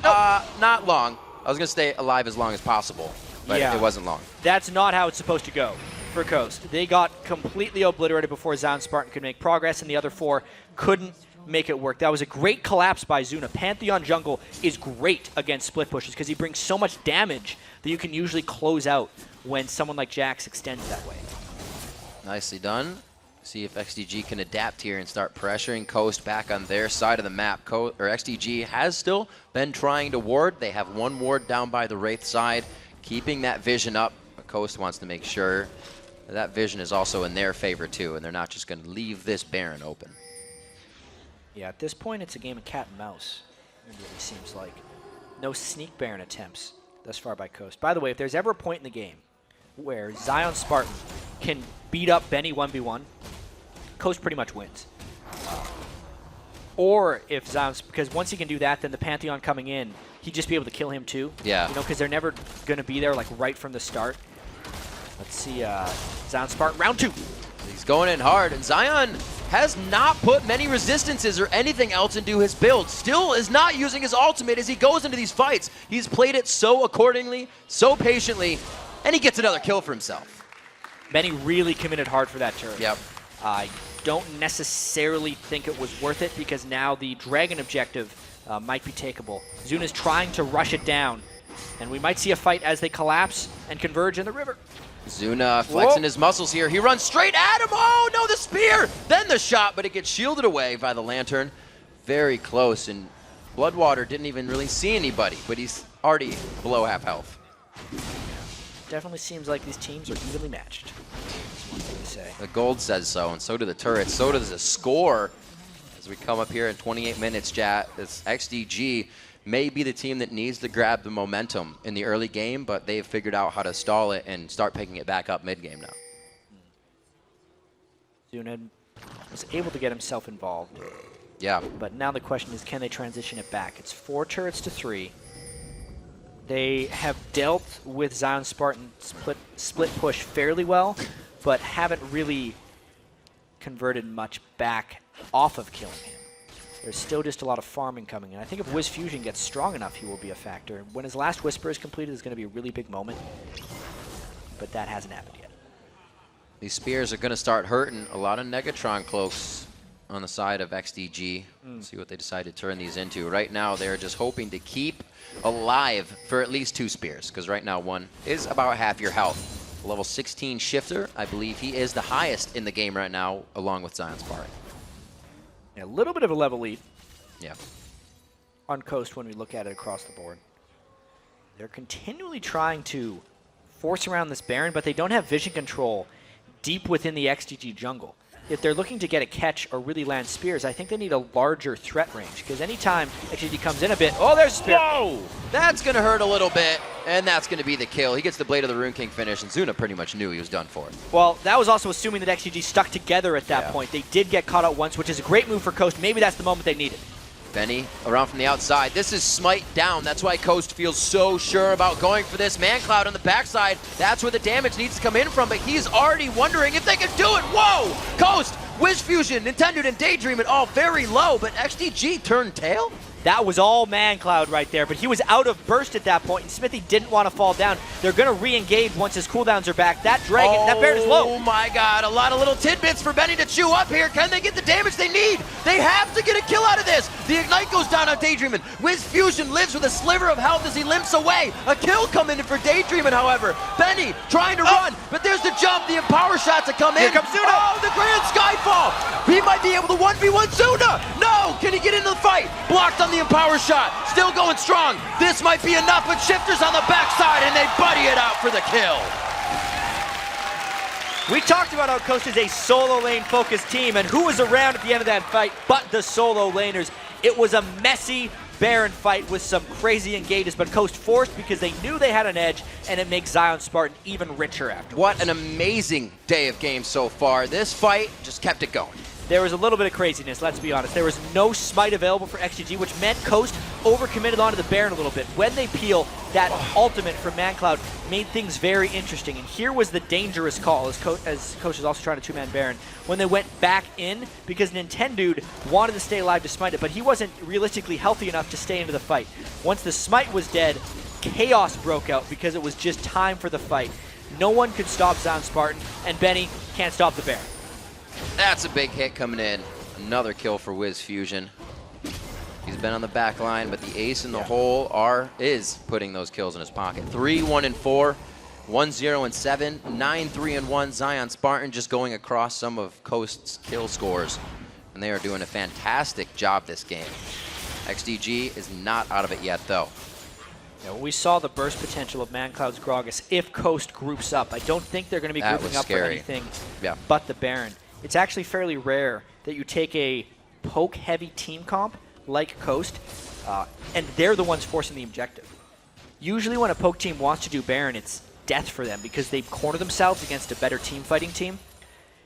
Not long. I was going to stay alive as long as possible, but it wasn't long. That's not how it's supposed to go for Coast. They got completely obliterated before Zion Spartan could make progress, and the other 4 couldn't make it work. That was a great collapse by Zuna. Pantheon jungle is great against split pushes because he brings so much damage that you can usually close out when someone like Jax extends that way. Nicely done. See if XDG can adapt here and start pressuring Coast back on their side of the map. XDG has still been trying to ward. They have one ward down by the Wraith side, keeping that vision up. But Coast wants to make sure that vision is also in their favor too, and they're not just going to leave this Baron open. Yeah, at this point, it's a game of cat and mouse. It really seems like. No sneak Baron attempts thus far by Coast. By the way, if there's ever a point in the game where Zion Spartan can beat up Benny 1v1, Coast pretty much wins. Or if Zion's, because once he can do that, then the Pantheon coming in, he'd just be able to kill him too. Yeah. You know, because they're never going to be there like right from the start. Let's see, Zion Spartan, round 2. He's going in hard, and Zion has not put many resistances or anything else into his build. Still is not using his ultimate as he goes into these fights. He's played it so accordingly, so patiently, and he gets another kill for himself. Benny really committed hard for that turret. Yep. I don't necessarily think it was worth it because now the Dragon objective might be takeable. Zuna's trying to rush it down, and we might see a fight as they collapse and converge in the river. Zuna flexing his muscles here. He runs straight at him. Oh, no, the spear. Then the shot, but it gets shielded away by the Lantern. Very close, and Bloodwater didn't even really see anybody, but he's already below half health. Definitely seems like these teams are evenly matched. That's one thing to say. The gold says so, and so do the turrets. So does the score. As we come up here in 28 minutes, chat, this XDG may be the team that needs to grab the momentum in the early game, but they've figured out how to stall it and start picking it back up mid-game now. Zuna was able to get himself involved. Yeah. But now the question is, can they transition it back? It's 4 turrets to 3. They have dealt with Zion Spartan split push fairly well, but haven't really converted much back off of killing him. There's still just a lot of farming coming in. I think if Wiz Fusion gets strong enough, he will be a factor. When his last Whisper is completed, it's going to be a really big moment, but that hasn't happened yet. These spears are going to start hurting. A lot of Negatron cloaks on the side of XDG. See what they decide to turn these into. Right now, they're just hoping to keep alive for at least 2 spears, because right now one is about half your health. Level 16 Shifter, I believe he is the highest in the game right now, along with Zion Spartan. Yeah, a little bit of a level lead. Yeah. On Coast when we look at it across the board. They're continually trying to force around this Baron, but they don't have vision control deep within the XDG jungle. If they're looking to get a catch or really land spears, I think they need a larger threat range, because anytime XDG comes in a bit, oh, there's a spear. Whoa! That's going to hurt a little bit, and that's going to be the kill. He gets the Blade of the Rune King finish, and Zuna pretty much knew he was done for. Well, that was also assuming that XDG stuck together at that point. They did get caught out once, which is a great move for Coast. Maybe that's the moment they needed. Benny around from the outside. This is Smite down. That's why Coast feels so sure about going for this. Man-Cloud on the backside. That's where the damage needs to come in from, but he's already wondering if they can do it. Whoa! Coast, Wiz Fusion, Nintendo, and Daydream it all very low, but XDG turned tail? That was all Man-Cloud right there, but he was out of burst at that point, and Smithy didn't want to fall down. They're going to re-engage once his cooldowns are back. That Dragon, that Baron is low. Oh my god, a lot of little tidbits for Benny to chew up here. Can they get the damage they need? They have to get a kill out of this. The Ignite goes down on Daydreamin'. Wiz Fusion lives with a sliver of health as he limps away. A kill coming in for Daydreamin', however. Benny trying to run, but there's the jump, the Empower shot to come in. Here comes Zuna. Oh, the Grand Skyfall. He might be able to 1v1 Zuna. No, can he get into the fight? Blocked on the Empower shot. Still going strong. This might be enough, but Shifter's on the backside, and they buddy it out for the kill. We talked about how Coast is a solo lane focused team, and who was around at the end of that fight but the solo laners. It was a messy Baron fight with some crazy engages, but Coast forced because they knew they had an edge, and it makes Zion Spartan even richer after. What an amazing day of games so far. This fight just kept it going. There was a little bit of craziness, let's be honest. There was no smite available for XDG, which meant Coast overcommitted onto the Baron a little bit. When they peel, that ultimate from Man-Cloud made things very interesting. And here was the dangerous call, as Coast is also trying to two-man Baron, when they went back in, because Nintendude wanted to stay alive to smite it, but he wasn't realistically healthy enough to stay into the fight. Once the smite was dead, chaos broke out because it was just time for the fight. No one could stop Zion Spartan, and Benny can't stop the Baron. That's a big hit coming in. Another kill for Wiz Fusion. He's been on the back line, but the ace in the hole is putting those kills in his pocket. 3-1-4, 1-0-7, 9-3-1. Zion Spartan just going across some of Coast's kill scores, and they are doing a fantastic job this game. XDG is not out of it yet, though. Yeah, we saw the burst potential of ManCloud's Gragas if Coast groups up. I don't think they're going to be grouping up for anything but the Baron. It's actually fairly rare that you take a poke-heavy team comp like Coast, and they're the ones forcing the objective. Usually when a poke team wants to do Baron, it's death for them because they corner themselves against a better team fighting team.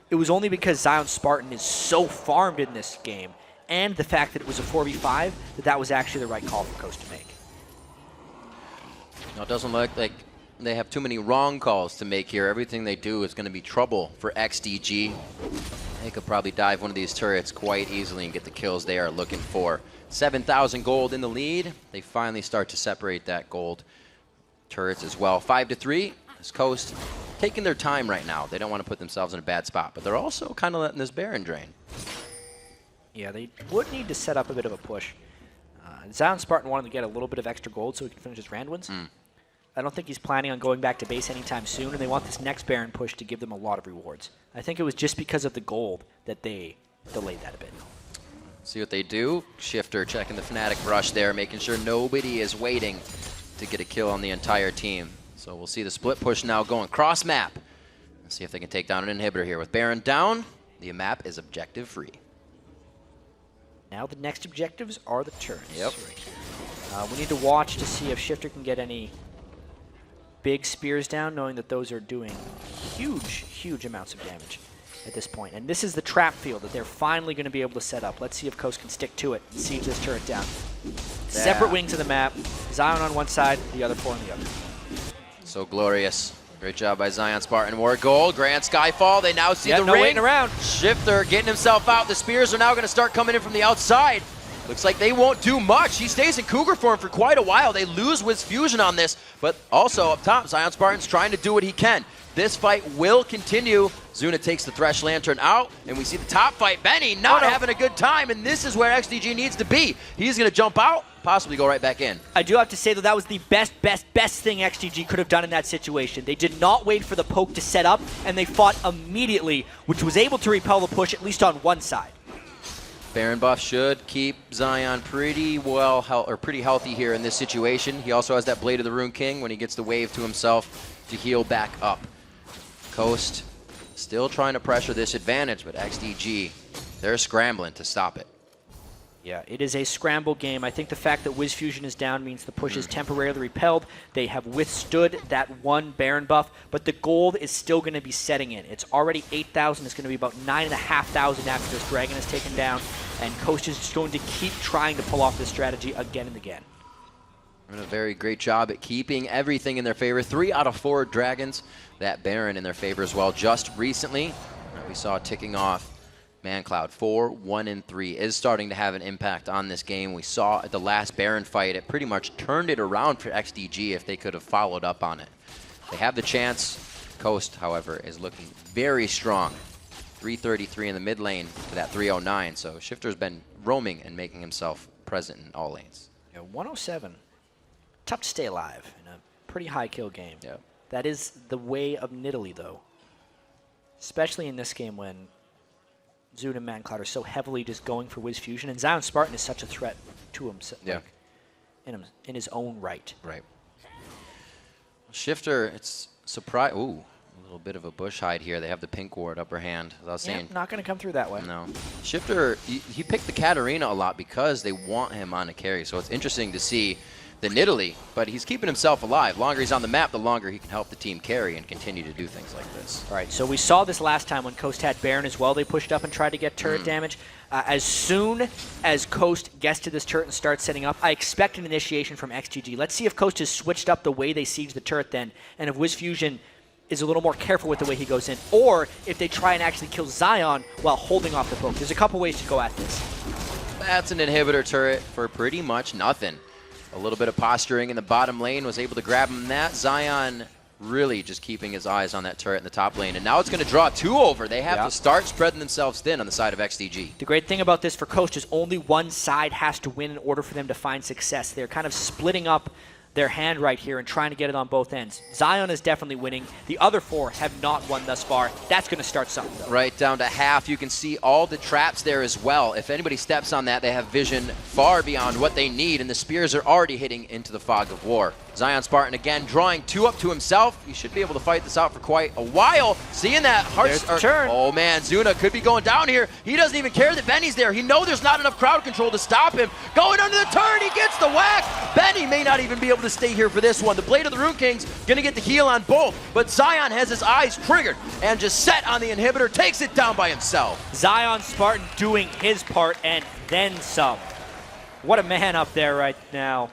It was only because Zion Spartan is so farmed in this game and the fact that it was a 4v5 that was actually the right call for Coast to make. No, it doesn't look like they have too many wrong calls to make here. Everything they do is going to be trouble for XDG. They could probably dive one of these turrets quite easily and get the kills they are looking for. 7,000 gold in the lead. They finally start to separate that gold. Turrets as well. 5-3. This Coast taking their time right now. They don't want to put themselves in a bad spot, but they're also kind of letting this Baron drain. Yeah, they would need to set up a bit of a push. Zion Spartan wanted to get a little bit of extra gold so he can finish his Randwins. I don't think he's planning on going back to base anytime soon, and they want this next Baron push to give them a lot of rewards. I think it was just because of the gold that they delayed that a bit. See what they do. Shifter checking the Fnatic rush there, making sure nobody is waiting to get a kill on the entire team. So we'll see the split push now going cross map. Let's see if they can take down an inhibitor here. With Baron down, the map is objective free. Now the next objectives are the turrets. Yep. We need to watch to see if Shifter can get any big spears down, knowing that those are doing huge amounts of damage at this point. And this is the trap field that they're finally going to be able to set up. Let's see if Coast can stick to it and siege this turret down. Separate wings of the map. Zion on one side, the other four on the other. So glorious. Great job by Zion Spartan. More gold. Grand Skyfall. They now see the no ring. waiting around. Shifter getting himself out. The spears are now going to start coming in from the outside. Looks like they won't do much. He stays in Cougar form for quite a while. They lose Wiz Fusion on this, but also up top, Zion Spartan's trying to do what he can. This fight will continue. Zuna takes the Thresh Lantern out, and we see the top fight. Benny not having a good time, and this is where XDG needs to be. He's going to jump out, possibly go right back in. I do have to say that that was the best thing XDG could have done in that situation. They did not wait for the poke to set up, and they fought immediately, which was able to repel the push, at least on one side. Baron buff should keep Zion pretty healthy here in this situation. He also has that Blade of the Rune King when he gets the wave to himself to heal back up. Coast still trying to pressure this advantage, but XDG, they're scrambling to stop it. Yeah, it is a scramble game. I think the fact that Wiz Fusion is down means the push is temporarily repelled. They have withstood that one Baron buff, but the gold is still going to be setting in. It's already 8,000. It's going to be about 9,500 after this Dragon is taken down, and Coast is just going to keep trying to pull off this strategy again and again. Doing a very great job at keeping everything in their favor. 3 out of 4 Dragons. That Baron in their favor as well. Just recently, we saw ticking off ManCloud. 4-1-3 is starting to have an impact on this game. We saw at the last Baron fight, it pretty much turned it around for XDG if they could have followed up on it. They have the chance. Coast, however, is looking very strong. 333 in the mid lane to that 309. So Shifter's been roaming and making himself present in all lanes. Yeah, 107. Tough to stay alive in a pretty high kill game. Yeah. That is the way of Nidalee, though. Especially in this game when Zune and ManCloud are so heavily just going for Wiz Fusion, and Zion Spartan is such a threat to him, in his own right. Right. Shifter, it's surprise. Ooh, a little bit of a bush hide here. They have the pink ward upper hand. As I was saying, not going to come through that way. No. Shifter, he picked the Katarina a lot because they want him on a carry. So it's interesting to see the Nidalee, but he's keeping himself alive. The longer he's on the map, the longer he can help the team carry and continue to do things like this. All right, so we saw this last time when Coast had Baron as well. They pushed up and tried to get turret damage. As soon as Coast gets to this turret and starts setting up, I expect an initiation from XGG. Let's see if Coast has switched up the way they siege the turret then, and if Wiz Fusion is a little more careful with the way he goes in, or if they try and actually kill Zion while holding off the poke. There's a couple ways to go at this. That's an inhibitor turret for pretty much nothing. A little bit of posturing in the bottom lane was able to grab him that. Zion really just keeping his eyes on that turret in the top lane. And now it's going to draw 2 over. They have to start spreading themselves thin on the side of XDG. The great thing about this for Coast is only one side has to win in order for them to find success. They're kind of splitting up their hand right here and trying to get it on both ends. Zion is definitely winning. The other 4 have not won thus far. That's going to start something, though. Right down to half. You can see all the traps there as well. If anybody steps on that, they have vision far beyond what they need, and the spears are already hitting into the fog of war. Zion Spartan again drawing 2 up to himself. He should be able to fight this out for quite a while. Seeing that turn. Oh man, Zuna could be going down here. He doesn't even care that Benny's there. He knows there's not enough crowd control to stop him. Going under the turn, he gets the whack. Benny may not even be able to stay here for this one. The Blade of the Rune King's gonna get the heal on both, but Zion has his eyes triggered and just set on the inhibitor, takes it down by himself. Zion Spartan doing his part and then some. What a man up there right now.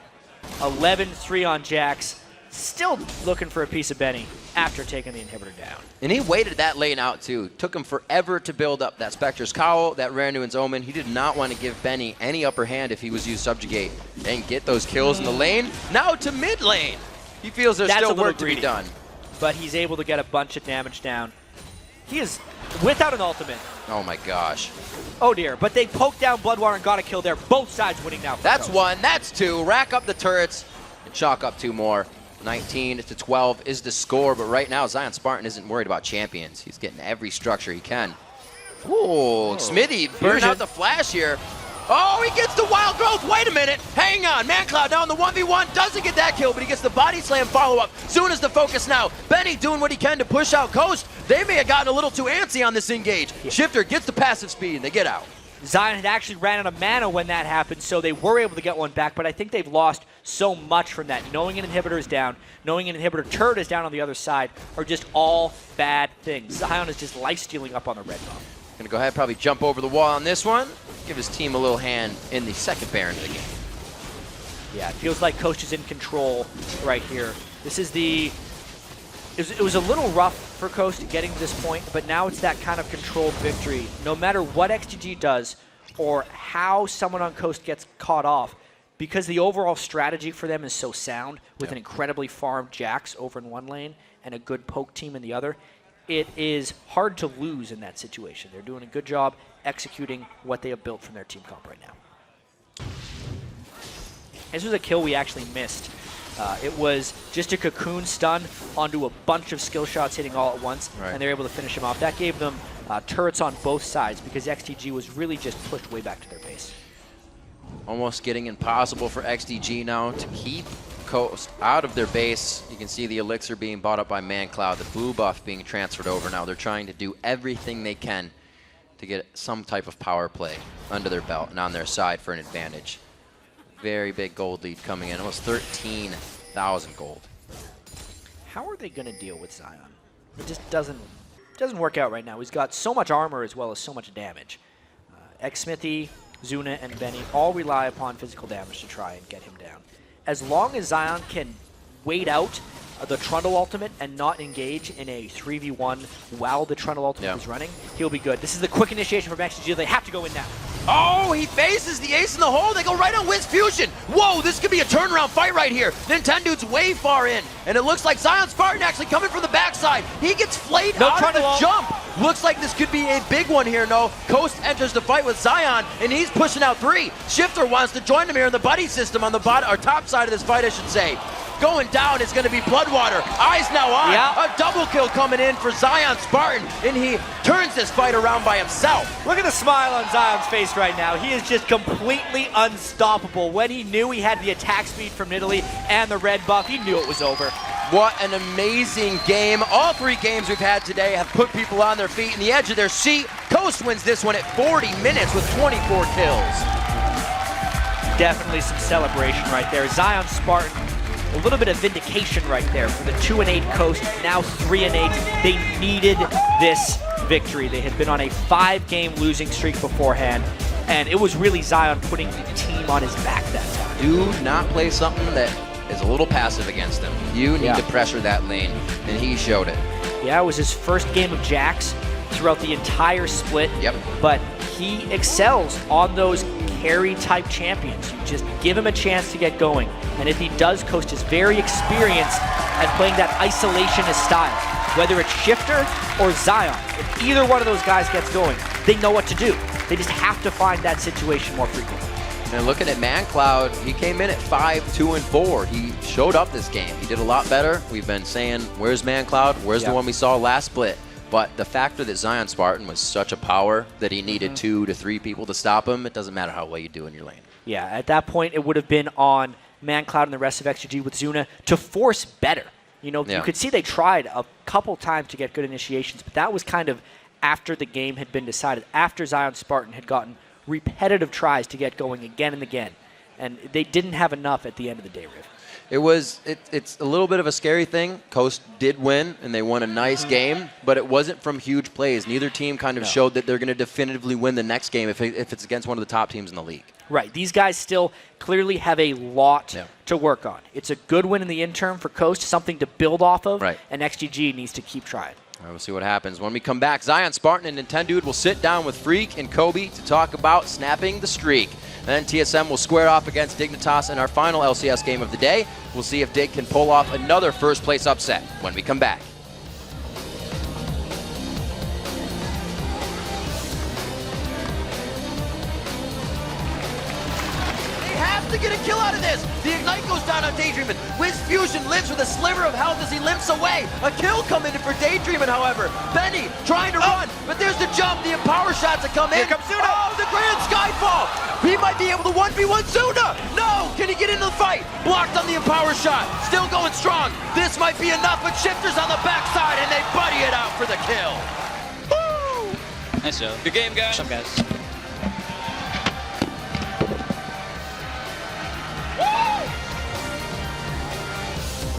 11-3 on Jax. Still looking for a piece of Benny after taking the inhibitor down. And he waited that lane out too. Took him forever to build up that Spectre's Cowl, that Randuin's Omen. He did not want to give Benny any upper hand if he was used Subjugate and get those kills in the lane. Now to mid lane. He feels there's still work to be done. But he's able to get a bunch of damage down. He is without an ultimate. Oh my gosh. Oh dear, but they poked down Bloodwater and got a kill there. Both sides winning now. That's 1, that's 2. Rack up the turrets and chalk up 2 more. 19-12 is the score, but right now Zion Spartan isn't worried about champions. He's getting every structure he can. Ooh, Smithy burning out the flash here. Oh, he gets the wild growth. Wait a minute. Hang on. ManCloud now in the 1v1. Doesn't get that kill, but he gets the body slam follow-up. Zuna's the focus now. Benny doing what he can to push out Coast. They may have gotten a little too antsy on this engage. Shifter gets the passive speed, and they get out. Zion had actually ran out of mana when that happened, so they were able to get one back, but I think they've lost so much from that. Knowing an inhibitor is down, knowing an inhibitor turret is down on the other side are just all bad things. Zion is just life-stealing up on the red buff. Gonna go ahead, probably jump over the wall on this one. Give his team a little hand in the second Baron of the game. Yeah, it feels like Coach is in control right here. This is the... It was a little rough for Coast getting to this point, but now it's that kind of controlled victory. No matter what XDG does or how someone on Coast gets caught off, because the overall strategy for them is so sound with an incredibly farmed Jax over in one lane and a good poke team in the other, it is hard to lose in that situation. They're doing a good job executing what they have built from their team comp right now. This was a kill we actually missed. It was just a cocoon stun onto a bunch of skill shots hitting all at once, and they're able to finish him off. That gave them turrets on both sides because XDG was really just pushed way back to their base. Almost getting impossible for XDG now to keep Coast out of their base. You can see the elixir being bought up by ManCloud, the blue buff being transferred over now. They're trying to do everything they can to get some type of power play under their belt and on their side for an advantage. Very big gold lead coming in, almost 13,000 gold. How are they going to deal with Zion? It just doesn't work out right now. He's got so much armor as well as so much damage. Smithy, Zuna, and Benny all rely upon physical damage to try and get him down. As long as Zion can wait out the Trundle ultimate and not engage in a 3v1 while the Trundle ultimate is running, he'll be good. This is the quick initiation from XDG. They have to go in now. Oh, he faces the ace in the hole. They go right on Wiz Fusion. Whoa, this could be a turnaround fight right here. Nintendo's way far in, and it looks like Zion Spartan actually coming from the backside. He gets flayed out of the jump. Looks like this could be a big one here, no. Coast enters the fight with Zion, and he's pushing out 3. Shifter wants to join him here in the buddy system on the top side of this fight, I should say. Going down is going to be Bloodwater. Eyes now on. A double kill coming in for Zion Spartan, and he turns this fight around by himself. Look at the smile on Zion's face right now. He is just completely unstoppable. When he knew he had the attack speed from Italy and the red buff, he knew it was over. What an amazing game. All 3 games we've had today have put people on their feet and the edge of their seat. Coast wins this one at 40 minutes with 24 kills. Definitely some celebration right there. Zion Spartan, a little bit of vindication right there for the 2-8 Coast, now 3-8. They needed this victory. They had been on a 5-game losing streak beforehand, and it was really Zion putting the team on his back that time. Do not play something that is a little passive against him. You need to pressure that lane, and he showed it. Yeah, it was his first game of Jax throughout the entire split, but he excels on those carry-type champions. You just give him a chance to get going, and if he does, Coast is very experienced at playing that isolationist style. Whether it's Shifter or Zion, if either one of those guys gets going, they know what to do. They just have to find that situation more frequently. And looking at ManCloud, he came in at 5-2-4. He showed up this game. He did a lot better. We've been saying, where's ManCloud? Where's the one we saw last split? But the factor that Zion Spartan was such a power that he needed 2 to 3 people to stop him, it doesn't matter how well you do in your lane. Yeah, at that point, it would have been on ManCloud and the rest of XDG with Zuna to force better. You know, you could see they tried a couple times to get good initiations, but that was kind of after the game had been decided, after Zion Spartan had gotten repetitive tries to get going again and again. And they didn't have enough at the end of the day, Riv. It's a little bit of a scary thing. Coast did win, and they won a nice game, but it wasn't from huge plays. Neither team kind of showed that they're going to definitively win the next game if it's against one of the top teams in the league. Right. These guys still clearly have a lot to work on. It's a good win in the interim for Coast, something to build off of, and XDG needs to keep trying. All right, we'll see what happens. When we come back, Zion Spartan and Nintendude will sit down with Freak and Kobe to talk about snapping the streak. Then TSM will square off against Dignitas in our final LCS game of the day. We'll see if Dig can pull off another first-place upset when we come back. To get a kill out of this. The Ignite goes down on Daydreamin. Wiz Fusion lives with a sliver of health as he limps away. A kill coming in for Daydreamin, however. Benny trying to run, but there's the jump. The Empower shots that come in. Here comes Zuna. Oh, the Grand Skyfall. He might be able to 1v1 Zuna. No, can he get into the fight? Blocked on the Empower shot. Still going strong. This might be enough, but Shifter's on the backside, and they buddy it out for the kill. Woo! Nice job. Good game, guys. What's up, guys?